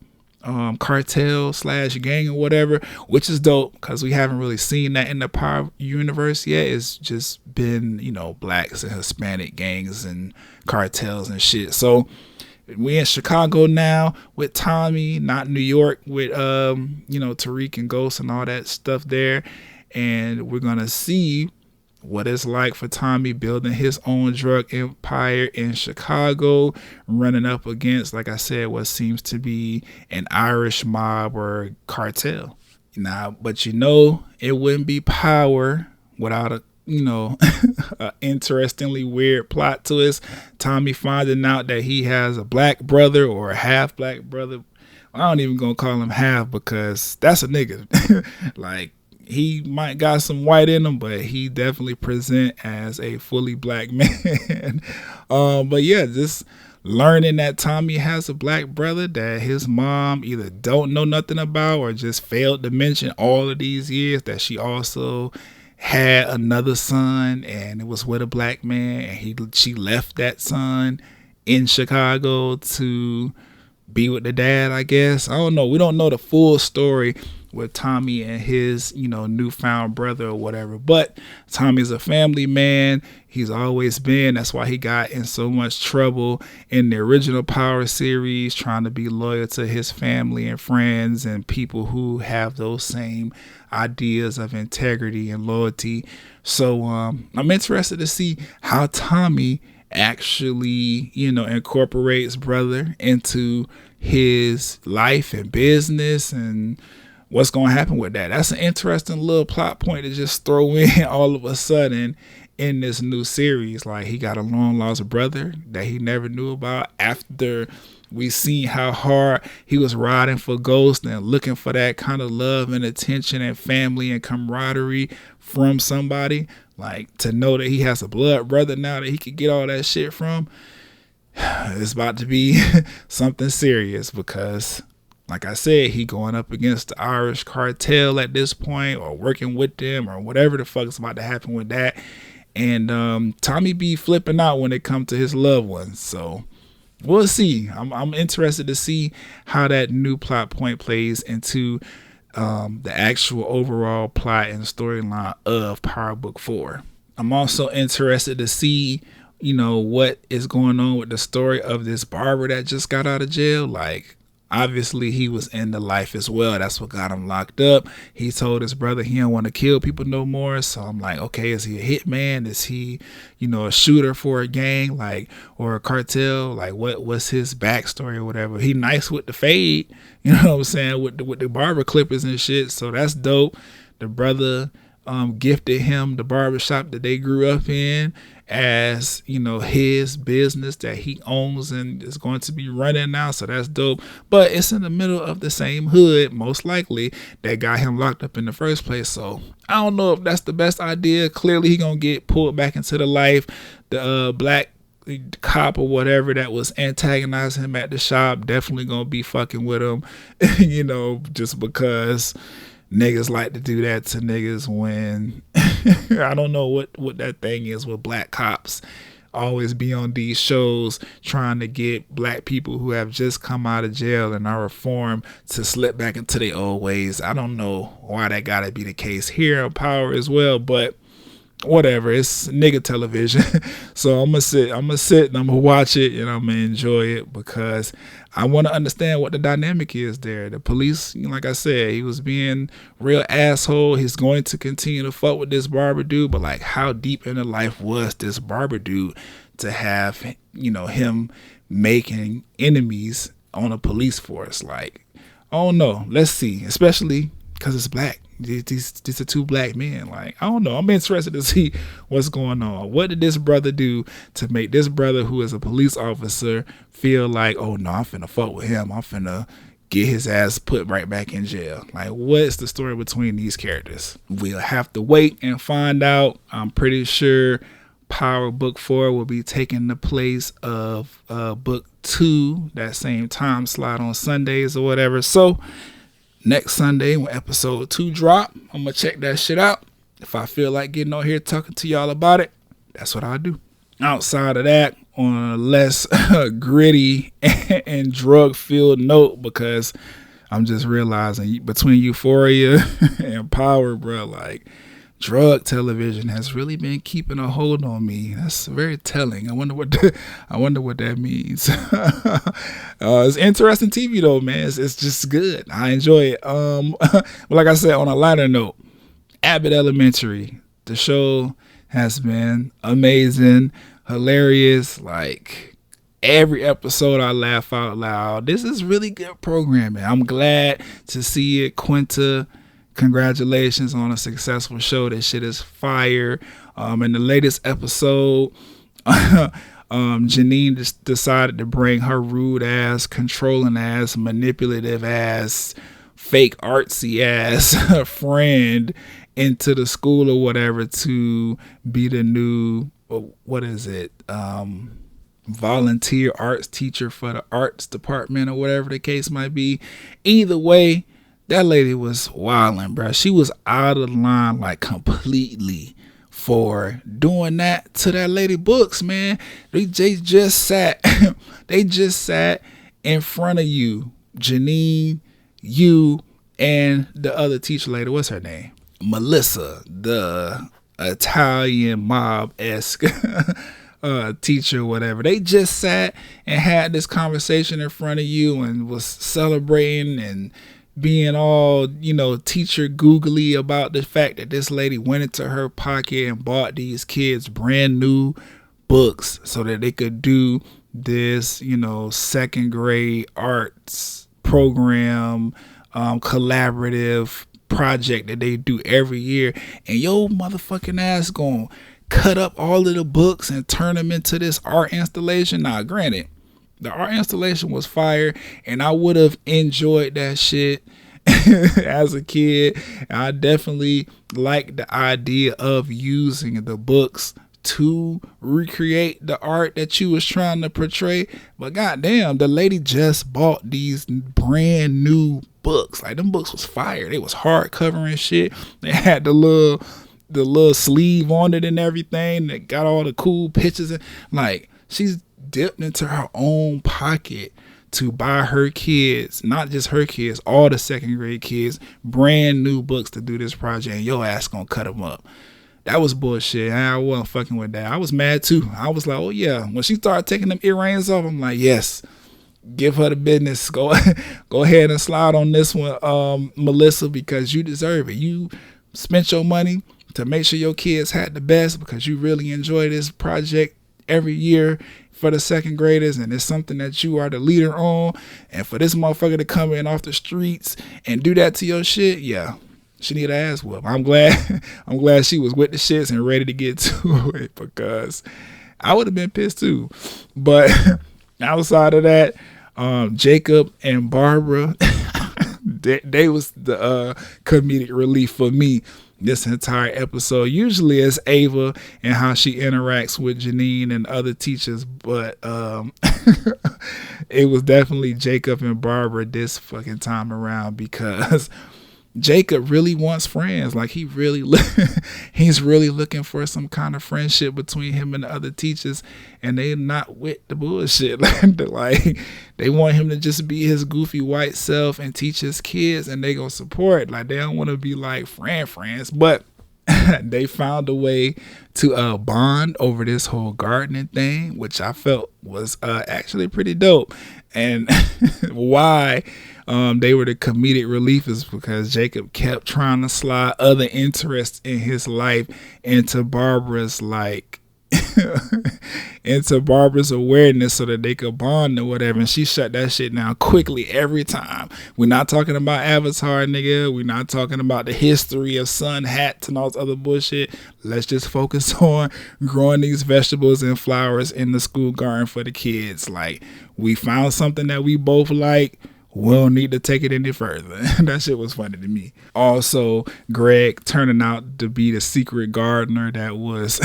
cartel / gang or whatever, which is dope because we haven't really seen that in the Power universe yet. It's just been, blacks and Hispanic gangs and cartels and shit. So we in Chicago now with Tommy, not New York with Tariq and Ghost and all that stuff there. And we're going to see what it's like for Tommy building his own drug empire in Chicago, running up against, like I said, what seems to be an Irish mob or cartel. Now, but it wouldn't be Power without a interestingly weird plot twist. Tommy finding out that he has a black brother or a half black brother. I don't even gonna call him half because that's a nigga. Like, he might got some white in him, but he definitely present as a fully black man. But yeah, just learning that Tommy has a black brother that his mom either don't know nothing about or just failed to mention all of these years, that she also had another son and it was with a black man, and she left that son in Chicago to be with the dad, I guess. I don't know. We don't know the full story with Tommy and his, newfound brother or whatever. But Tommy's a family man. He's always been. That's why he got in so much trouble in the original Power series, trying to be loyal to his family and friends and people who have those same ideas of integrity and loyalty. So I'm interested to see how Tommy actually, incorporates brother into his life and business and what's going to happen with that? That's an interesting little plot point to just throw in all of a sudden in this new series. Like, he got a long lost brother that he never knew about after we seen how hard he was riding for Ghost and looking for that kind of love and attention and family and camaraderie from somebody. Like, to know that he has a blood brother now that he could get all that shit from, it's about to be something serious, because like I said, he going up against the Irish cartel at this point, or working with them, or whatever the fuck is about to happen with that. And Tommy be flipping out when it comes to his loved ones. So we'll see. I'm interested to see how that new plot point plays into the actual overall plot and storyline of Power Book 4. I'm also interested to see, what is going on with the story of this barber that just got out of jail. Like, obviously he was in the life as well. That's what got him locked up. He told his brother he don't want to kill people no more. So I'm like, okay, is he a hitman? Is he, a shooter for a gang, like, or a cartel? Like, what's his backstory or whatever? He nice with the fade, you know what I'm saying, with the barber clippers and shit. So that's dope. The brother gifted him the barbershop that they grew up in as, his business that he owns and is going to be running now. So that's dope. But it's in the middle of the same hood, most likely, that got him locked up in the first place. So I don't know if that's the best idea. Clearly he gonna get pulled back into the life. The black cop or whatever that was antagonizing him at the shop definitely gonna be fucking with him, just because niggas like to do that to niggas when I don't know what that thing is with black cops. Always be on these shows trying to get black people who have just come out of jail and are reformed to slip back into their old ways. I don't know why that gotta be the case here in Power as well, but whatever, it's nigga television. So I'm gonna sit and I'm gonna watch it, and I'm gonna enjoy it, because I want to understand what the dynamic is there. The police, like I said, he was being real asshole. He's going to continue to fuck with this barber dude, but like, how deep in the life was this barber dude to have, him making enemies on a police force? Like, I don't know. Let's see, especially because it's black. These are two black men. Like, I don't know. I'm interested to see what's going on. What did this brother do to make this brother, who is a police officer, feel like, oh no, I'm finna fuck with him, I'm finna get his ass put right back in jail? Like, what's the story between these characters? We'll have to wait and find out. I'm pretty sure Power Book 4 will be taking the place of Book 2, that same time slot on Sundays or whatever. So next Sunday, when episode 2 drop, I'm gonna check that shit out. If I feel like getting on here talking to y'all about it, that's what I'll do. Outside of that, on a less gritty and drug-filled note, because I'm just realizing between Euphoria and Power, bro, like, drug television has really been keeping a hold on me. That's very telling. I wonder what that means. It's interesting TV though, man. It's just good. I enjoy it. But like I said, on a lighter note, Abbott Elementary, the show has been amazing, hilarious. Like, every episode I laugh out loud. This is really good programming. I'm glad to see it. Quinta, congratulations on a successful show. That shit is fire. In the latest episode, Janine just decided to bring her rude ass, controlling ass, manipulative ass, fake artsy ass friend into the school or whatever to be the new, what is it, volunteer arts teacher for the arts department or whatever the case might be. Either way, that lady was wildin', bro. She was out of line, like, completely, for doing that to that lady Books, man. They just sat in front of you, Janine, you, and the other teacher lady. What's her name? Melissa, the Italian mob-esque teacher or whatever. They just sat and had this conversation in front of you and was celebrating and being all, teacher googly about the fact that this lady went into her pocket and bought these kids brand new books so that they could do this, second grade arts program collaborative project that they do every year, and yo motherfucking ass gonna cut up all of the books and turn them into this art installation. Now, granted, the art installation was fire, and I would have enjoyed that shit as a kid. I definitely like the idea of using the books to recreate the art that you was trying to portray. But goddamn, the lady just bought these brand new books. Like, them books was fire. They was hardcover and shit. They had the little sleeve on it and everything. That got all the cool pictures. And like, she's dipped into her own pocket to buy her kids, not just her kids, all the second grade kids, brand new books to do this project, and your ass gonna cut them up. That was bullshit. I wasn't fucking with that. I was mad too. I was like, oh yeah. When she started taking them earrings off, I'm like, yes, give her the business. Go ahead and slide on this one, Melissa, because you deserve it. You spent your money to make sure your kids had the best because you really enjoy this project every year for the second graders, and it's something that you are the leader on. And for this motherfucker to come in off the streets and do that to your shit, yeah, she need an ass whoop. I'm glad she was with the shits and ready to get to it, because I would have been pissed too. But outside of that, Jacob and Barbara, they was the comedic relief for me this entire episode. Usually it's Ava and how she interacts with Janine and other teachers, but it was definitely Jacob and Barbara this fucking time around, because Jacob really wants friends. Like, he's really looking for some kind of friendship between him and the other teachers, and they're not with the bullshit. Like, they want him to just be his goofy white self and teach his kids, and they gonna support. Like, they don't want to be like friends, but they found a way to bond over this whole gardening thing, which I felt was actually pretty dope. And why they were the comedic relief is because Jacob kept trying to slide other interests in his life into Barbara's into Barbara's awareness so that they could bond or whatever, and she shut that shit down quickly every time. We're not talking about Avatar, nigga. We're not talking about the history of sun hats and all this other bullshit. Let's just focus on growing these vegetables and flowers in the school garden for the kids. Like, we found something that we both like. We don't need to take it any further. That shit was funny to me. Also, Greg turning out to be the secret gardener that was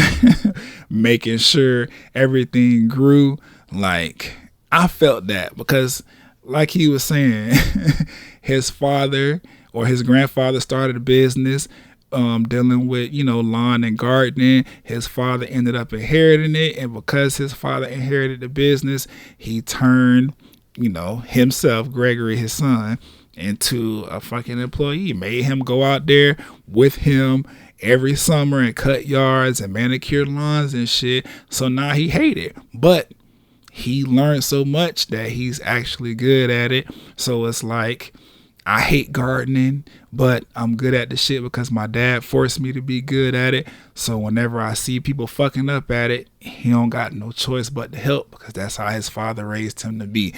making sure everything grew. Like, I felt that because, like he was saying, his father or his grandfather started a business dealing with, lawn and gardening. His father ended up inheriting it, and because his father inherited the business, he turned himself, Gregory, his son, into a fucking employee. Made him go out there with him every summer and cut yards and manicure lawns and shit. So now he hate it, but he learned so much that he's actually good at it. So it's like, I hate gardening, but I'm good at the shit because my dad forced me to be good at it. So whenever I see people fucking up at it, he don't got no choice but to help, because that's how his father raised him to be.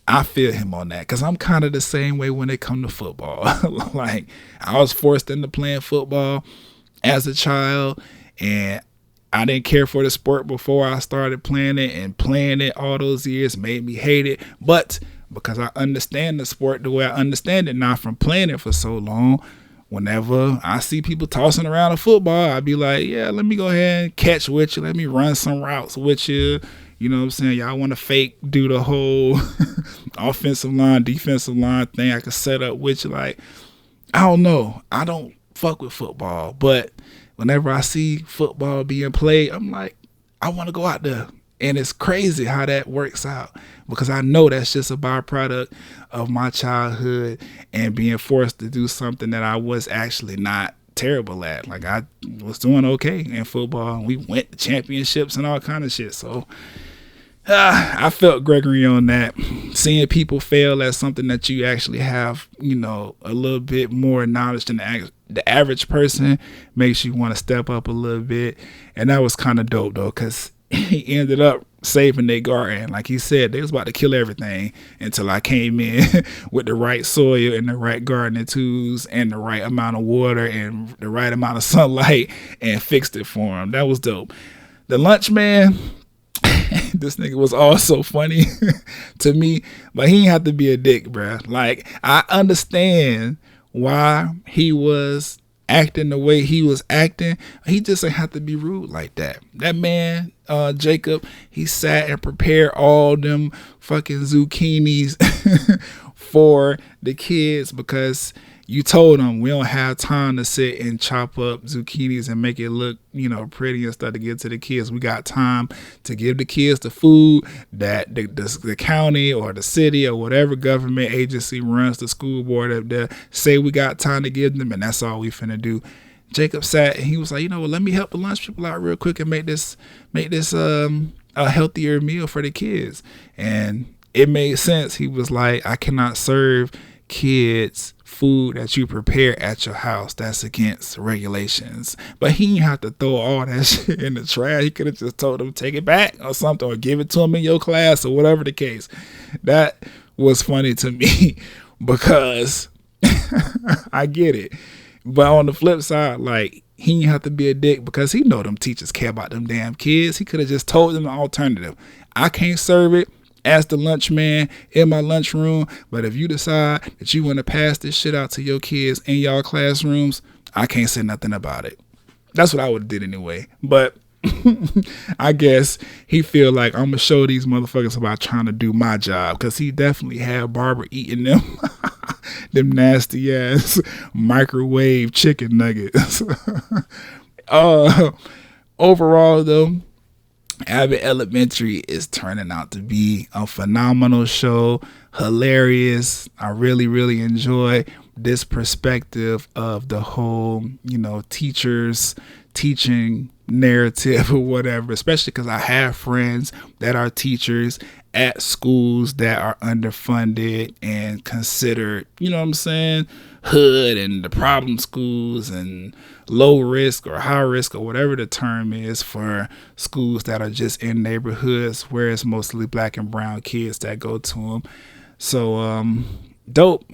I feel him on that, because I'm kind of the same way when it come to football. Like, I was forced into playing football as a child, and I didn't care for the sport before I started playing it, and playing it all those years made me hate it. But because I understand the sport the way I understand it now from playing it for so long, whenever I see people tossing around a football, I'd be like, yeah, let me go ahead and catch with you. Let me run some routes with you. You know what I'm saying? Y'all want to fake do the whole offensive line, defensive line thing. I could set up with you. Like, I don't know. I don't fuck with football, but whenever I see football being played, I'm like, I want to go out there. And it's crazy how that works out, because I know that's just a byproduct of my childhood and being forced to do something that I was actually not terrible at. Like, I was doing okay in football, and we went to championships and all kind of shit. So I felt Gregory on that. Seeing people fail at something that you actually have, a little bit more knowledge than the average person makes you want to step up a little bit. And that was kind of dope, though, because he ended up saving their garden. Like he said, they was about to kill everything until I came in with the right soil and the right gardening tools and the right amount of water and the right amount of sunlight and fixed it for him. That was dope. The lunch man, this nigga was also funny to me, but he didn't have to be a dick, bruh. Like, I understand why he was acting the way he was acting. He just didn't have to be rude like that. That man, Jacob, he sat and prepared all them fucking zucchinis for the kids because you told them we don't have time to sit and chop up zucchinis and make it look, pretty and stuff to give to the kids. We got time to give the kids the food that the county or the city or whatever government agency runs the school board up there say we got time to give them, and that's all we finna do. Jacob sat and he was like, let me help the lunch people out real quick and make this a healthier meal for the kids. And it made sense. He was like, I cannot serve kids food that you prepare at your house. That's against regulations. But he didn't have to throw all that shit in the trash. He could have just told them take it back or something, or give it to him in your class or whatever the case. That was funny to me because I get it. But on the flip side, like, he didn't have to be a dick because he know them teachers care about them damn kids. He could have just told them the alternative. I can't serve it as the lunch man in my lunchroom, but if you decide that you want to pass this shit out to your kids in y'all classrooms, I can't say nothing about it. That's what I would have did anyway. But I guess he feel like I'm gonna show these motherfuckers about trying to do my job, because he definitely had Barbara eating them them nasty ass microwave chicken nuggets. Overall though, Abbott Elementary is turning out to be a phenomenal show, hilarious. I really, really enjoy this perspective of the whole, teachers teaching narrative or whatever, especially because I have friends that are teachers at schools that are underfunded and considered, hood and the problem schools and low risk or high risk or whatever the term is for schools that are just in neighborhoods where it's mostly black and brown kids that go to them. So dope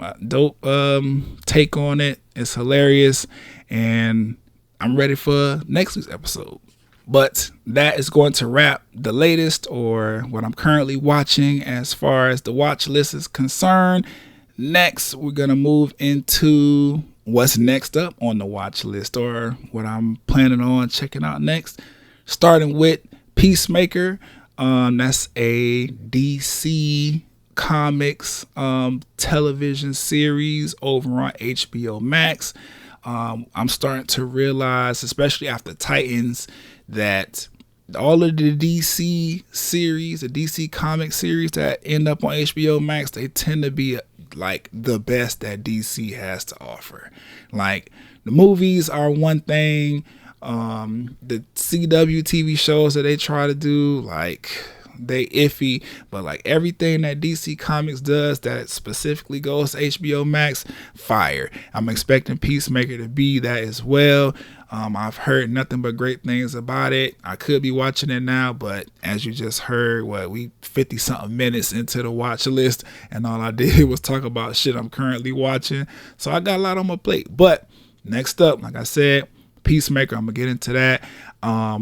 take on it. It's hilarious, and I'm ready for next week's episode. But that is going to wrap the latest, or what I'm currently watching as far as the watch list is concerned. Next, we're going to move into what's next up on the watch list, or what I'm planning on checking out next. Starting with Peacemaker. That's a DC Comics television series over on HBO Max. I'm starting to realize, especially after Titans, that all of the DC series, the DC comic series that end up on HBO Max, they tend to be like the best that DC has to offer. Like, the movies are one thing, the CW TV shows that they try to do, like, they iffy, but like everything that DC Comics does that specifically goes to HBO Max, fire. I'm expecting Peacemaker to be that as well. I've heard nothing but great things about it. I could be watching it now, but as you just heard, we 50 something minutes into the watch list, and all I did was talk about shit I'm currently watching. So I got a lot on my plate. But next up, like I said, Peacemaker, I'm gonna get into that.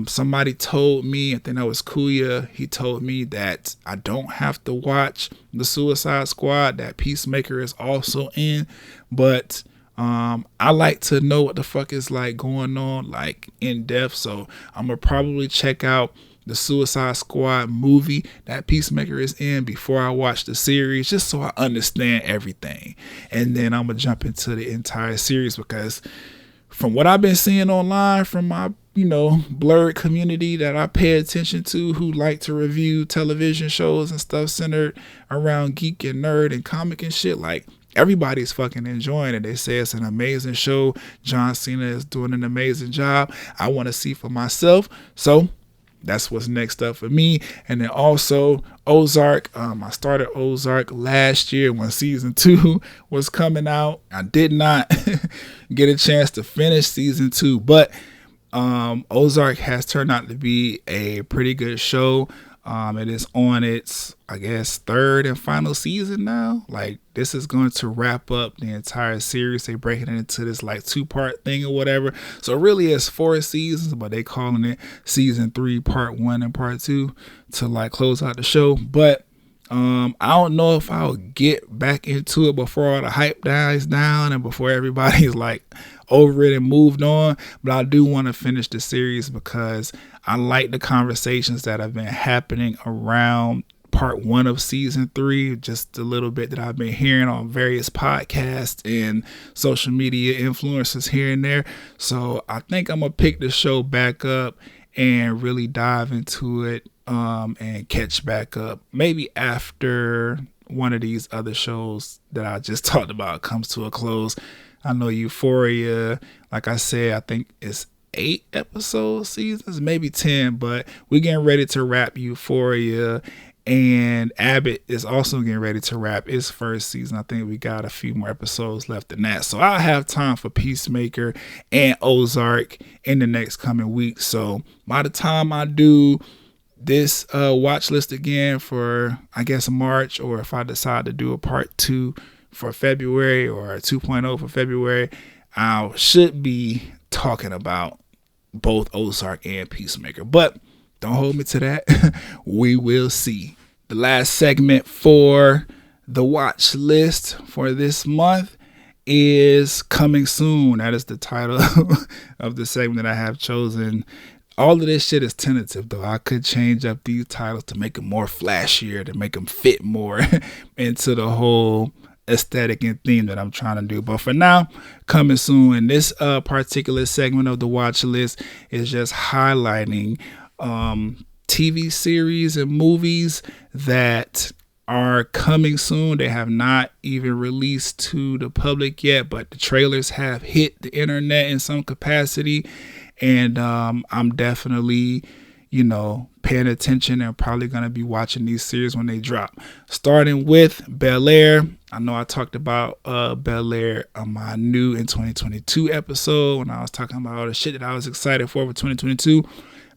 Somebody told me, I think that was Kuya, he told me that I don't have to watch the Suicide Squad that Peacemaker is also in, but I like to know what the fuck is like going on, like in depth. So I'm gonna probably check out the Suicide Squad movie that Peacemaker is in before I watch the series, just so I understand everything. And then I'm gonna jump into the entire series, because from what I've been seeing online from my, blurred community that I pay attention to, who like to review television shows and stuff centered around geek and nerd and comic and shit, like, everybody's fucking enjoying it. They say it's an amazing show. John Cena is doing an amazing job. I want to see for myself. So that's what's next up for me. And then also Ozark. I started Ozark last year when season 2 was coming out. I did not get a chance to finish season 2, but Ozark has turned out to be a pretty good show. It is on its, I guess, third and final season now. Like, this is going to wrap up the entire series. They break it into this like 2-part thing or whatever. So really it's 4 seasons, but they calling it season 3, part 1 and part 2 to like close out the show. But I don't know if I'll get back into it before all the hype dies down and before everybody's like over it and moved on. But I do want to finish the series because I like the conversations that have been happening around part 1 of season 3, just a little bit that I've been hearing on various podcasts and social media influencers here and there. So I think I'm going to pick the show back up and really dive into it and catch back up maybe after one of these other shows that I just talked about comes to a close. I know Euphoria, like I said, I think it's 8 episode seasons, maybe 10, but we're getting ready to wrap Euphoria, and Abbott is also getting ready to wrap its first season. I think we got a few more episodes left than that, so I'll have time for Peacemaker and Ozark in the next coming weeks. So by the time I do this watch list again for, I guess, March, or if I decide to do a part 2 for February or a 2.0 for February, I should be talking about both Ozark and Peacemaker, but don't hold me to that. We will see. The last segment for the watch list for this month is Coming Soon. That is the title of the segment that I have chosen. All of this shit is tentative, though. I could change up these titles to make them more flashier, to make them fit more into the whole aesthetic and theme that I'm trying to do. But for now, Coming Soon. And this particular segment of the watch list is just highlighting TV series and movies that are coming soon. They have not even released to the public yet, but the trailers have hit the internet in some capacity. And I'm definitely, paying attention and probably going to be watching these series when they drop. Starting with Bel-Air. I know I talked about Bel-Air on my new in 2022 episode when I was talking about all the shit that I was excited for 2022.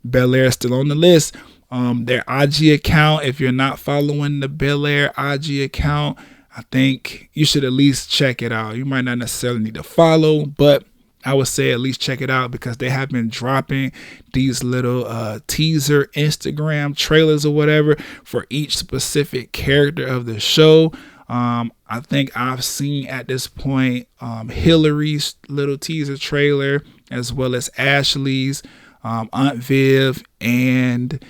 Bel-Air is still on the list. Their IG account, if you're not following the Bel-Air IG account, I think you should at least check it out. You might not necessarily need to follow, but I would say at least check it out because they have been dropping these little teaser Instagram trailers or whatever for each specific character of the show. I think I've seen at this point Hillary's little teaser trailer, as well as Ashley's, Aunt Viv, and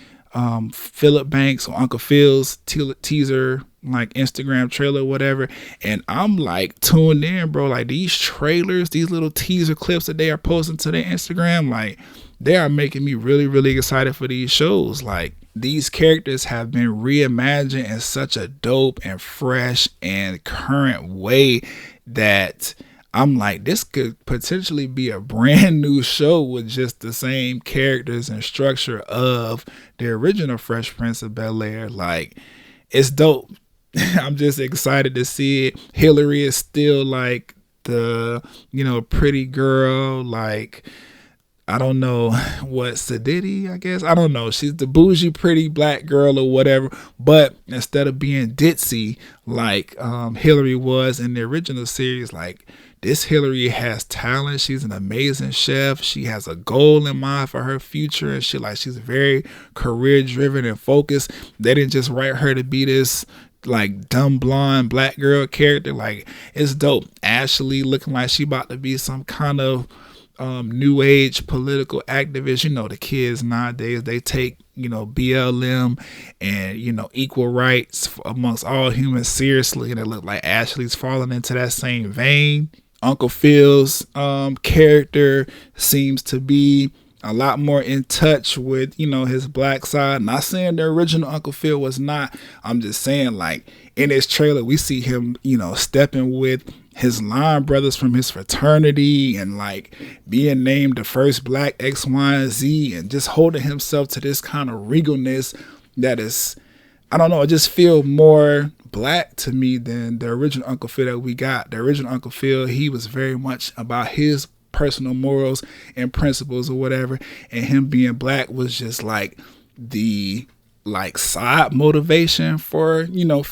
Philip Banks or Uncle Phil's teaser, like Instagram trailer, whatever. And I'm like tuned in, bro. Like these trailers, these little teaser clips that they are posting to their Instagram, like they are making me really, really excited for these shows. Like these characters have been reimagined in such a dope and fresh and current way that I'm like, this could potentially be a brand new show with just the same characters and structure of the original Fresh Prince of Bel-Air. Like, it's dope. I'm just excited to see it. Hillary is still like the, pretty girl. Like, I don't know what Sadiddy, I guess. I don't know. She's the bougie, pretty black girl or whatever. But instead of being ditzy like Hillary was in the original series, like, this Hillary has talent. She's an amazing chef. She has a goal in mind for her future and shit. Like, she's very career driven and focused. They didn't just write her to be this like dumb blonde black girl character. Like, it's dope. Ashley looking like she about to be some kind of new age political activist. The kids nowadays, they take BLM and equal rights amongst all humans seriously, and it look like Ashley's falling into that same vein. Uncle Phil's character seems to be a lot more in touch with his black side. Not saying the original Uncle Phil was not. I'm just saying, like, in this trailer we see him stepping with his line brothers from his fraternity and like being named the first black X, Y, and Z, and just holding himself to this kind of regalness that is, I don't know, it just feel more black to me than the original Uncle Phil that we got. The original Uncle Phil, he was very much about his personal morals and principles or whatever. And him being black was just like the like side motivation for, you know,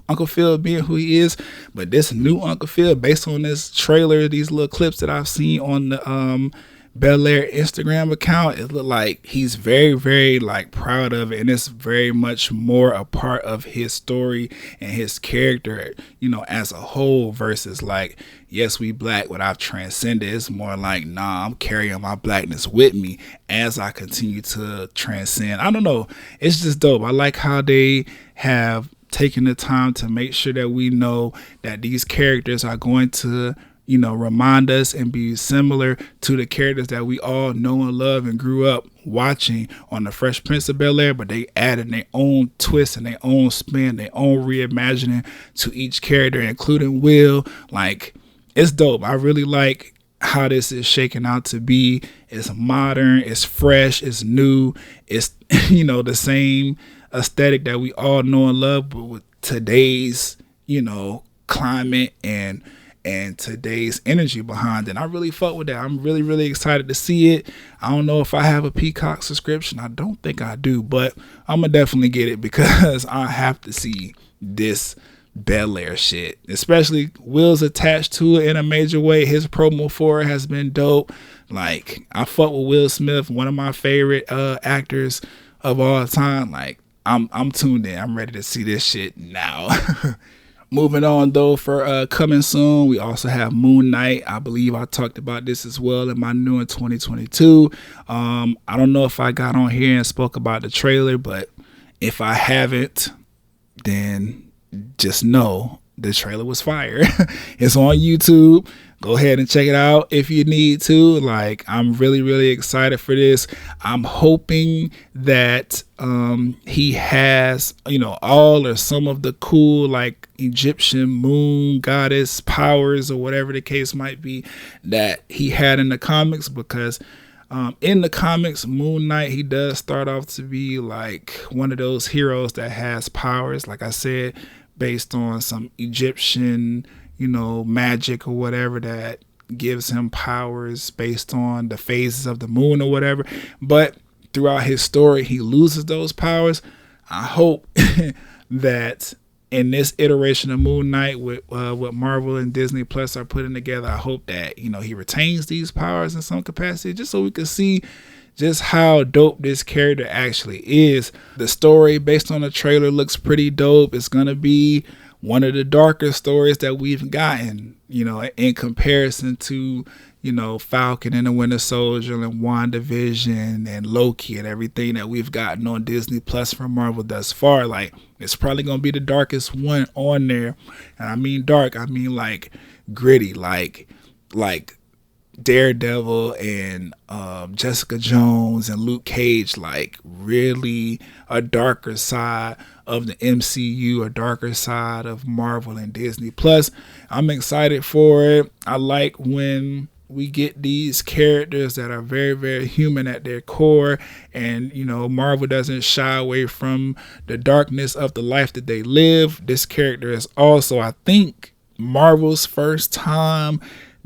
Uncle Phil being who he is. But this new Uncle Phil, based on this trailer, these little clips that I've seen on the Bel Air Instagram account, it looked like he's very, very like proud of it, and it's very much more a part of his story and his character, you know, as a whole, versus like, yes, we black, but I've transcended. It's more like, nah, I'm carrying my blackness with me as I continue to transcend. I don't know, it's just dope. I like how they have taken the time to make sure that we know that these characters are going to, you know, remind us and be similar to the characters that we all know and love and grew up watching on the Fresh Prince of Bel Air, but they added their own twist and their own spin, their own reimagining to each character, including Will. Like, it's dope. I really like how this is shaking out to be. It's modern, it's fresh, it's new, it's, you know, the same aesthetic that we all know and love, but with today's, you know, climate and today's energy behind it. I really fuck with that. I'm really, really excited to see it. I don't know if I have a Peacock subscription. I don't think I do, but I'm gonna definitely get it because I have to see this Bel Air shit. Especially Will's attached to it in a major way. His promo for it has been dope. Like, I fuck with Will Smith, one of my favorite actors of all time. Like, I'm tuned in. I'm ready to see this shit now. Moving on though, for coming soon, we also have Moon Knight. I believe I talked about this as well in my new in 2022. I don't know if I got on here and spoke about the trailer, but if I haven't, then just know the trailer was fire. It's on YouTube. Go ahead and check it out if you need to. Like, I'm really, really excited for this. I'm hoping that he has, you know, all or some of the cool, like, Egyptian moon goddess powers or whatever the case might be that he had in the comics, because in the comics, Moon Knight, he does start off to be like one of those heroes that has powers, like I said, based on some Egyptian, you know, magic or whatever that gives him powers based on the phases of the moon or whatever. But throughout his story, he loses those powers. I hope that in this iteration of Moon Knight, with what Marvel and Disney Plus are putting together, I hope that, you know, he retains these powers in some capacity, just so we can see just how dope this character actually is. The story based on the trailer looks pretty dope. It's gonna be one of the darker stories that we've gotten, you know, in comparison to, you know, Falcon and the Winter Soldier and WandaVision and Loki and everything that we've gotten on Disney Plus from Marvel thus far. Like, it's probably going to be the darkest one on there. And I mean dark, I mean like gritty, like Daredevil and Jessica Jones and Luke Cage, like really a darker side of the MCU, a darker side of Marvel and Disney Plus. I'm excited for it. I like when we get these characters that are very, very human at their core, and, you know, Marvel doesn't shy away from the darkness of the life that they live. This character is also, I think, Marvel's first time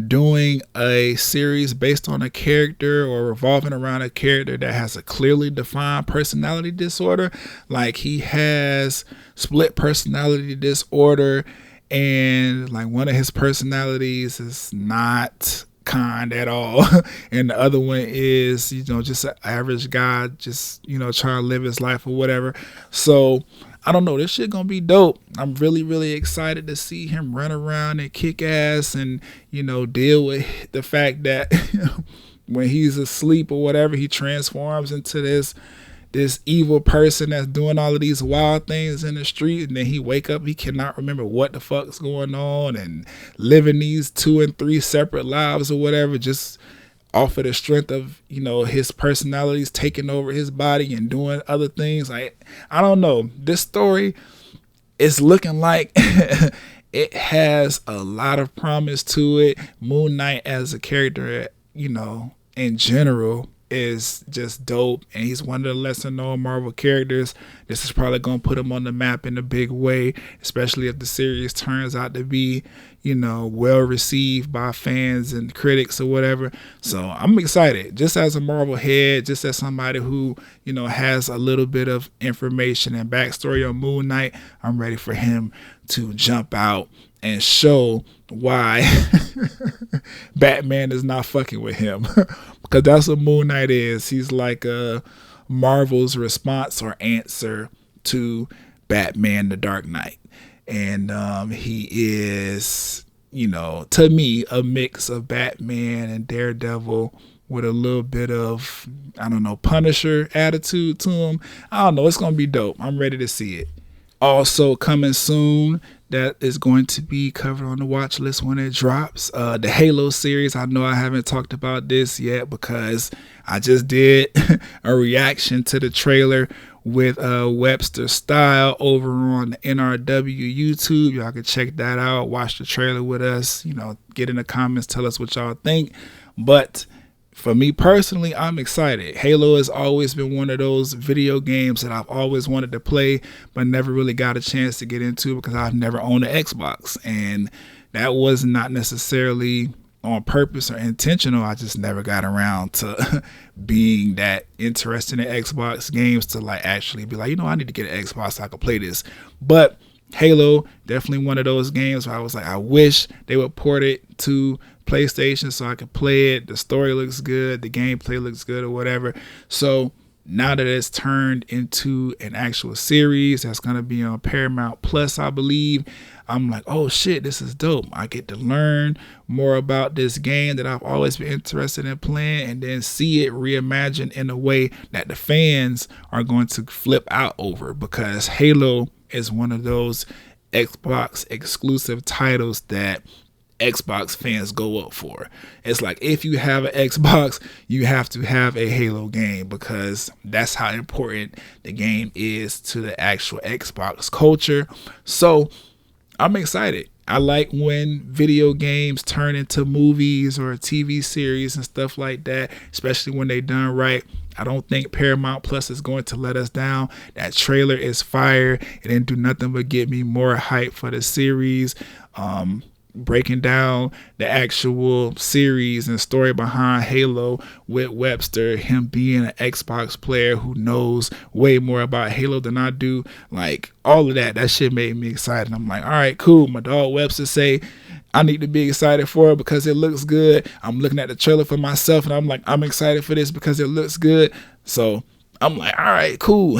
doing a series based on a character or revolving around a character that has a clearly defined personality disorder. Like, he has split personality disorder, and like one of his personalities is not kind at all, and the other one is, you know, just an average guy, just, you know, trying to live his life or whatever. So I don't know, this shit gonna be dope. I'm really, really excited to see him run around and kick ass and, you know, deal with the fact that when he's asleep or whatever, he transforms into this evil person that's doing all of these wild things in the street, and then he wake up, he cannot remember what the fuck's going on, and living these 2 and 3 separate lives or whatever, just off of the strength of, you know, his personalities taking over his body and doing other things. Like, I don't know, this story is looking like it has a lot of promise to it. Moon Knight as a character, you know, in general, is just dope, and he's one of the lesser known Marvel characters. This is probably gonna put him on the map in a big way, especially if the series turns out to be, well received by fans and critics or whatever. So I'm excited, just as a Marvel head, just as somebody who has a little bit of information and backstory on Moon Knight. I'm ready for him to jump out and show why Batman is not fucking with him. Because that's what Moon Knight is. He's like Marvel's response or answer to Batman the Dark Knight. And he is, to me, a mix of Batman and Daredevil with a little bit of, Punisher attitude to him. I don't know. It's going to be dope. I'm ready to see it. Also coming soon, that is going to be covered on the watch list when it drops. The Halo series. I know I haven't talked about this yet because I just did a reaction to the trailer with Webster Style over on the NRW YouTube. Y'all can check that out. Watch the trailer with us. Get in the comments. Tell us what y'all think. But for me personally, I'm excited. Halo has always been one of those video games that I've always wanted to play, but never really got a chance to get into because I've never owned an Xbox. And that was not necessarily on purpose or intentional. I just never got around to being that interested in Xbox games to actually be like, I need to get an Xbox so I can play this. But Halo, definitely one of those games where I was like, I wish they would port it to PlayStation so I could play it. The story looks good, the gameplay looks good or whatever. So now that it's turned into an actual series that's going to be on Paramount Plus, I believe, I'm like, oh shit, this is dope. I get to learn more about this game that I've always been interested in playing, and then see it reimagined in a way that the fans are going to flip out over, because Halo is one of those Xbox exclusive titles that Xbox fans go up for. It's like, if you have an Xbox, you have to have a Halo game, because that's how important the game is to the actual Xbox culture. So I'm excited. I like when video games turn into movies or TV series and stuff like that, especially when they done right. I don't think Paramount Plus is going to let us down. That trailer is fire. It didn't do nothing but get me more hype for the series. Breaking down the actual series and story behind Halo with Webster, him being an Xbox player who knows way more about Halo than I do, all of that shit made me excited. I'm like, all right, cool. My dog Webster say I need to be excited for it because it looks good. I'm looking at the trailer for myself and I'm like, I'm excited for this because it looks good. So I'm like, all right, cool.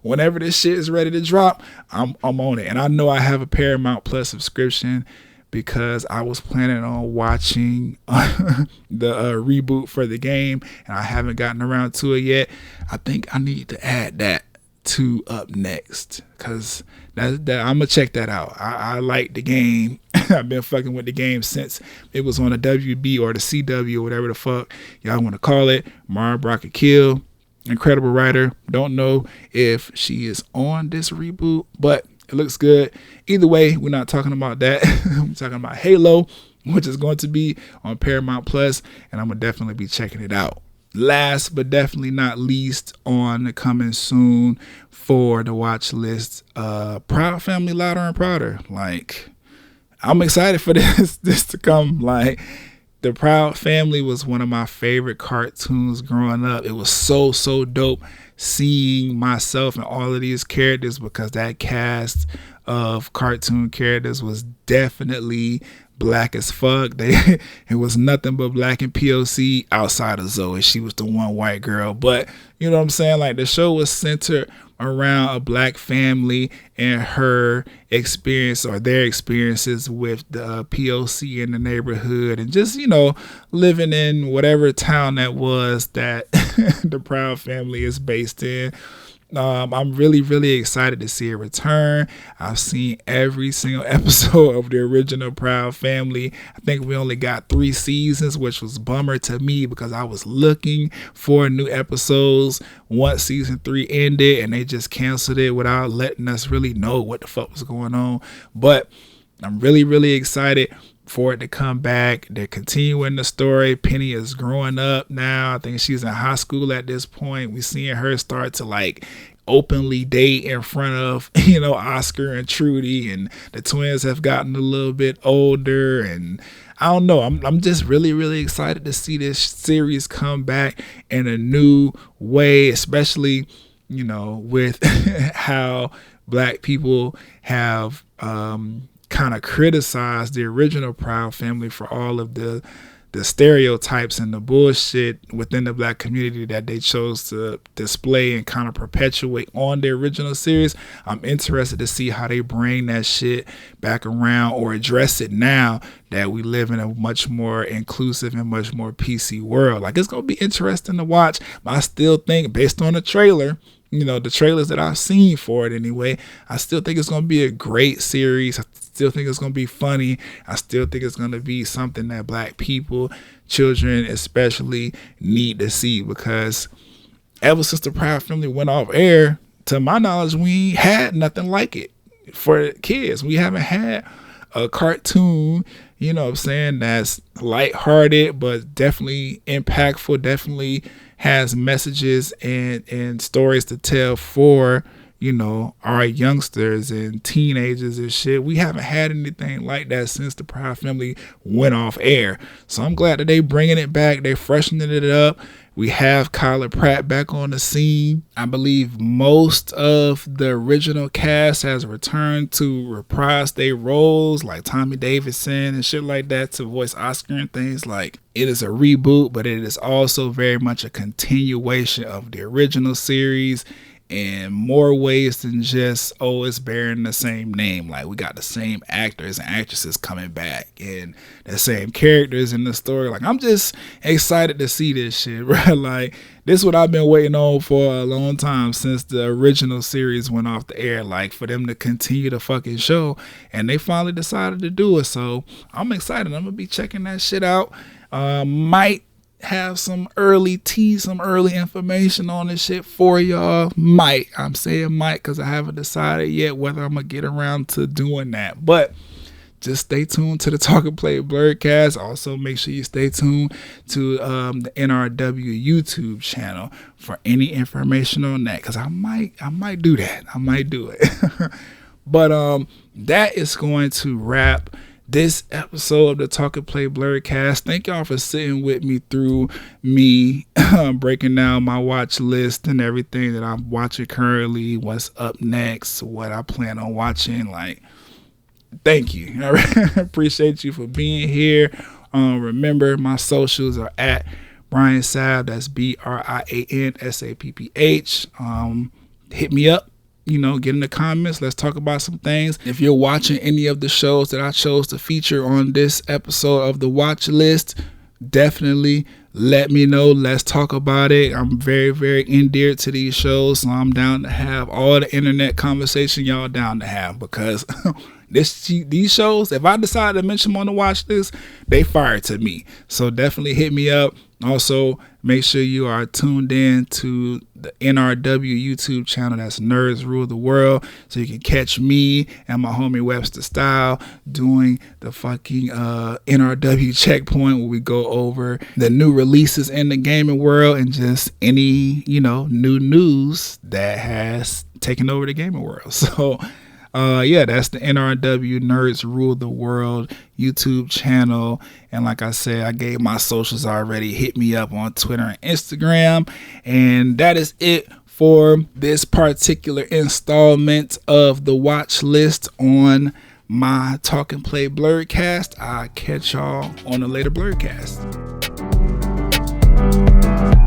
Whenever this shit is ready to drop, I'm on it. And I know I have a Paramount Plus subscription, because I was planning on watching the reboot for the game, and I haven't gotten around to it yet. I think I need to add that to up next, because I'm going to check that out. I like the game. I've been fucking with the game since it was on the WB or the CW or whatever the fuck y'all want to call it. Mara Brockett Kill, incredible writer. Don't know if she is on this reboot, but it looks good. Either way, we're not talking about that. We're talking about Halo, which is going to be on Paramount Plus, and I'm going to definitely be checking it out. Last but definitely not least, on the coming soon for the watch list, Proud Family Louder and Prouder. I'm excited for this to come. The Proud Family was one of my favorite cartoons growing up. It was so dope seeing myself and all of these characters, because that cast of cartoon characters was definitely black as fuck. It was nothing but black and POC outside of Zoe. She was the one white girl. But you know what I'm saying? The show was centered around a black family and her experience, or their experiences with the POC in the neighborhood, and just, living in whatever town that was that the Proud Family is based in. I'm really excited to see it return. I've seen every single episode of the original Proud Family. I think we only got 3 seasons, which was a bummer to me, because I was looking for new episodes once season 3 ended, and they just canceled it without letting us really know what the fuck was going on. But I'm really excited. for it to come back. They're continuing the story. Penny is growing up now. I think she's in high school at this point. We seeing her start to like openly date in front of, you know, Oscar and Trudy, and the twins have gotten a little bit older. And I don't know, I'm just really excited to see this series come back in a new way, especially, you know, with how Black people have kind of criticized the original Proud Family for all of the stereotypes and the bullshit within the Black community that they chose to display and kind of perpetuate on the original series. I'm interested to see how they bring that shit back around or address it now that we live in a much more inclusive and much more PC world. Like, it's going to be interesting to watch, but I still think, based on the trailer, you know, the trailers that I've seen for it anyway, I still think it's going to be a great series. I still think it's going to be funny. I still think it's going to be something that Black people, children especially, need to see, because ever since the Proud Family went off air, to my knowledge, we had nothing like it for kids. We haven't had a cartoon, you know what I'm saying, that's lighthearted but definitely impactful, definitely has messages and stories to tell for, you know, our youngsters and teenagers and shit. We haven't had anything like that since the Proud Family went off air. So I'm glad that they bringing it back. They freshening it up. We have Kyla Pratt back on the scene. I believe most of the original cast has returned to reprise their roles, like Tommy Davidson and shit like that, to voice Oscar and things. Like, it is a reboot, but it is also very much a continuation of the original series in more ways than just, oh, it's bearing the same name. Like, we got the same actors and actresses coming back and the same characters in the story. Like, I'm just excited to see this shit, right? Like, this is what I've been waiting on for a long time, since the original series went off the air, like, for them to continue the fucking show, and they finally decided to do it. So I'm excited. I'm gonna be checking that shit out. Might have some early information on this shit for y'all. I'm saying might because I haven't decided yet whether I'm gonna get around to doing that, but just stay tuned to the Talk and Play BLERDCAST. Also, make sure you stay tuned to the NRW YouTube channel for any information on that, because I might do that. I might do it. But that is going to wrap this episode of the Talk and Play BLERDCAST. Thank y'all for sitting with me through me breaking down my watch list and everything that I'm watching currently, what's up next, what I plan on watching. Like, thank you. I appreciate you for being here. Remember, my socials are at Brian Sapp. That's BRIANSAPPH. Hit me up. You know, get in the comments. Let's talk about some things. If you're watching any of the shows that I chose to feature on this episode of the Watch List, definitely let me know. Let's talk about it. I'm very endeared to these shows, so I'm down to have all the internet conversation y'all down to have, because these shows, if I decide to mention them on the watch list, they fire to me. So definitely hit me up. Also, make sure you are tuned in to the NRW YouTube channel. That's Nerds Rule the World. So you can catch me and my homie Webster Style doing the fucking NRW checkpoint, where we go over the new releases in the gaming world and just any, you know, new news that has taken over the gaming world. So yeah, that's the NRW Nerds Rule the World YouTube channel. And like I said, I gave my socials already. Hit me up on Twitter and Instagram. And that is it for this particular installment of the Watch List on my Talk and Play BLERDCAST. I'll catch y'all on a later BLERDCAST.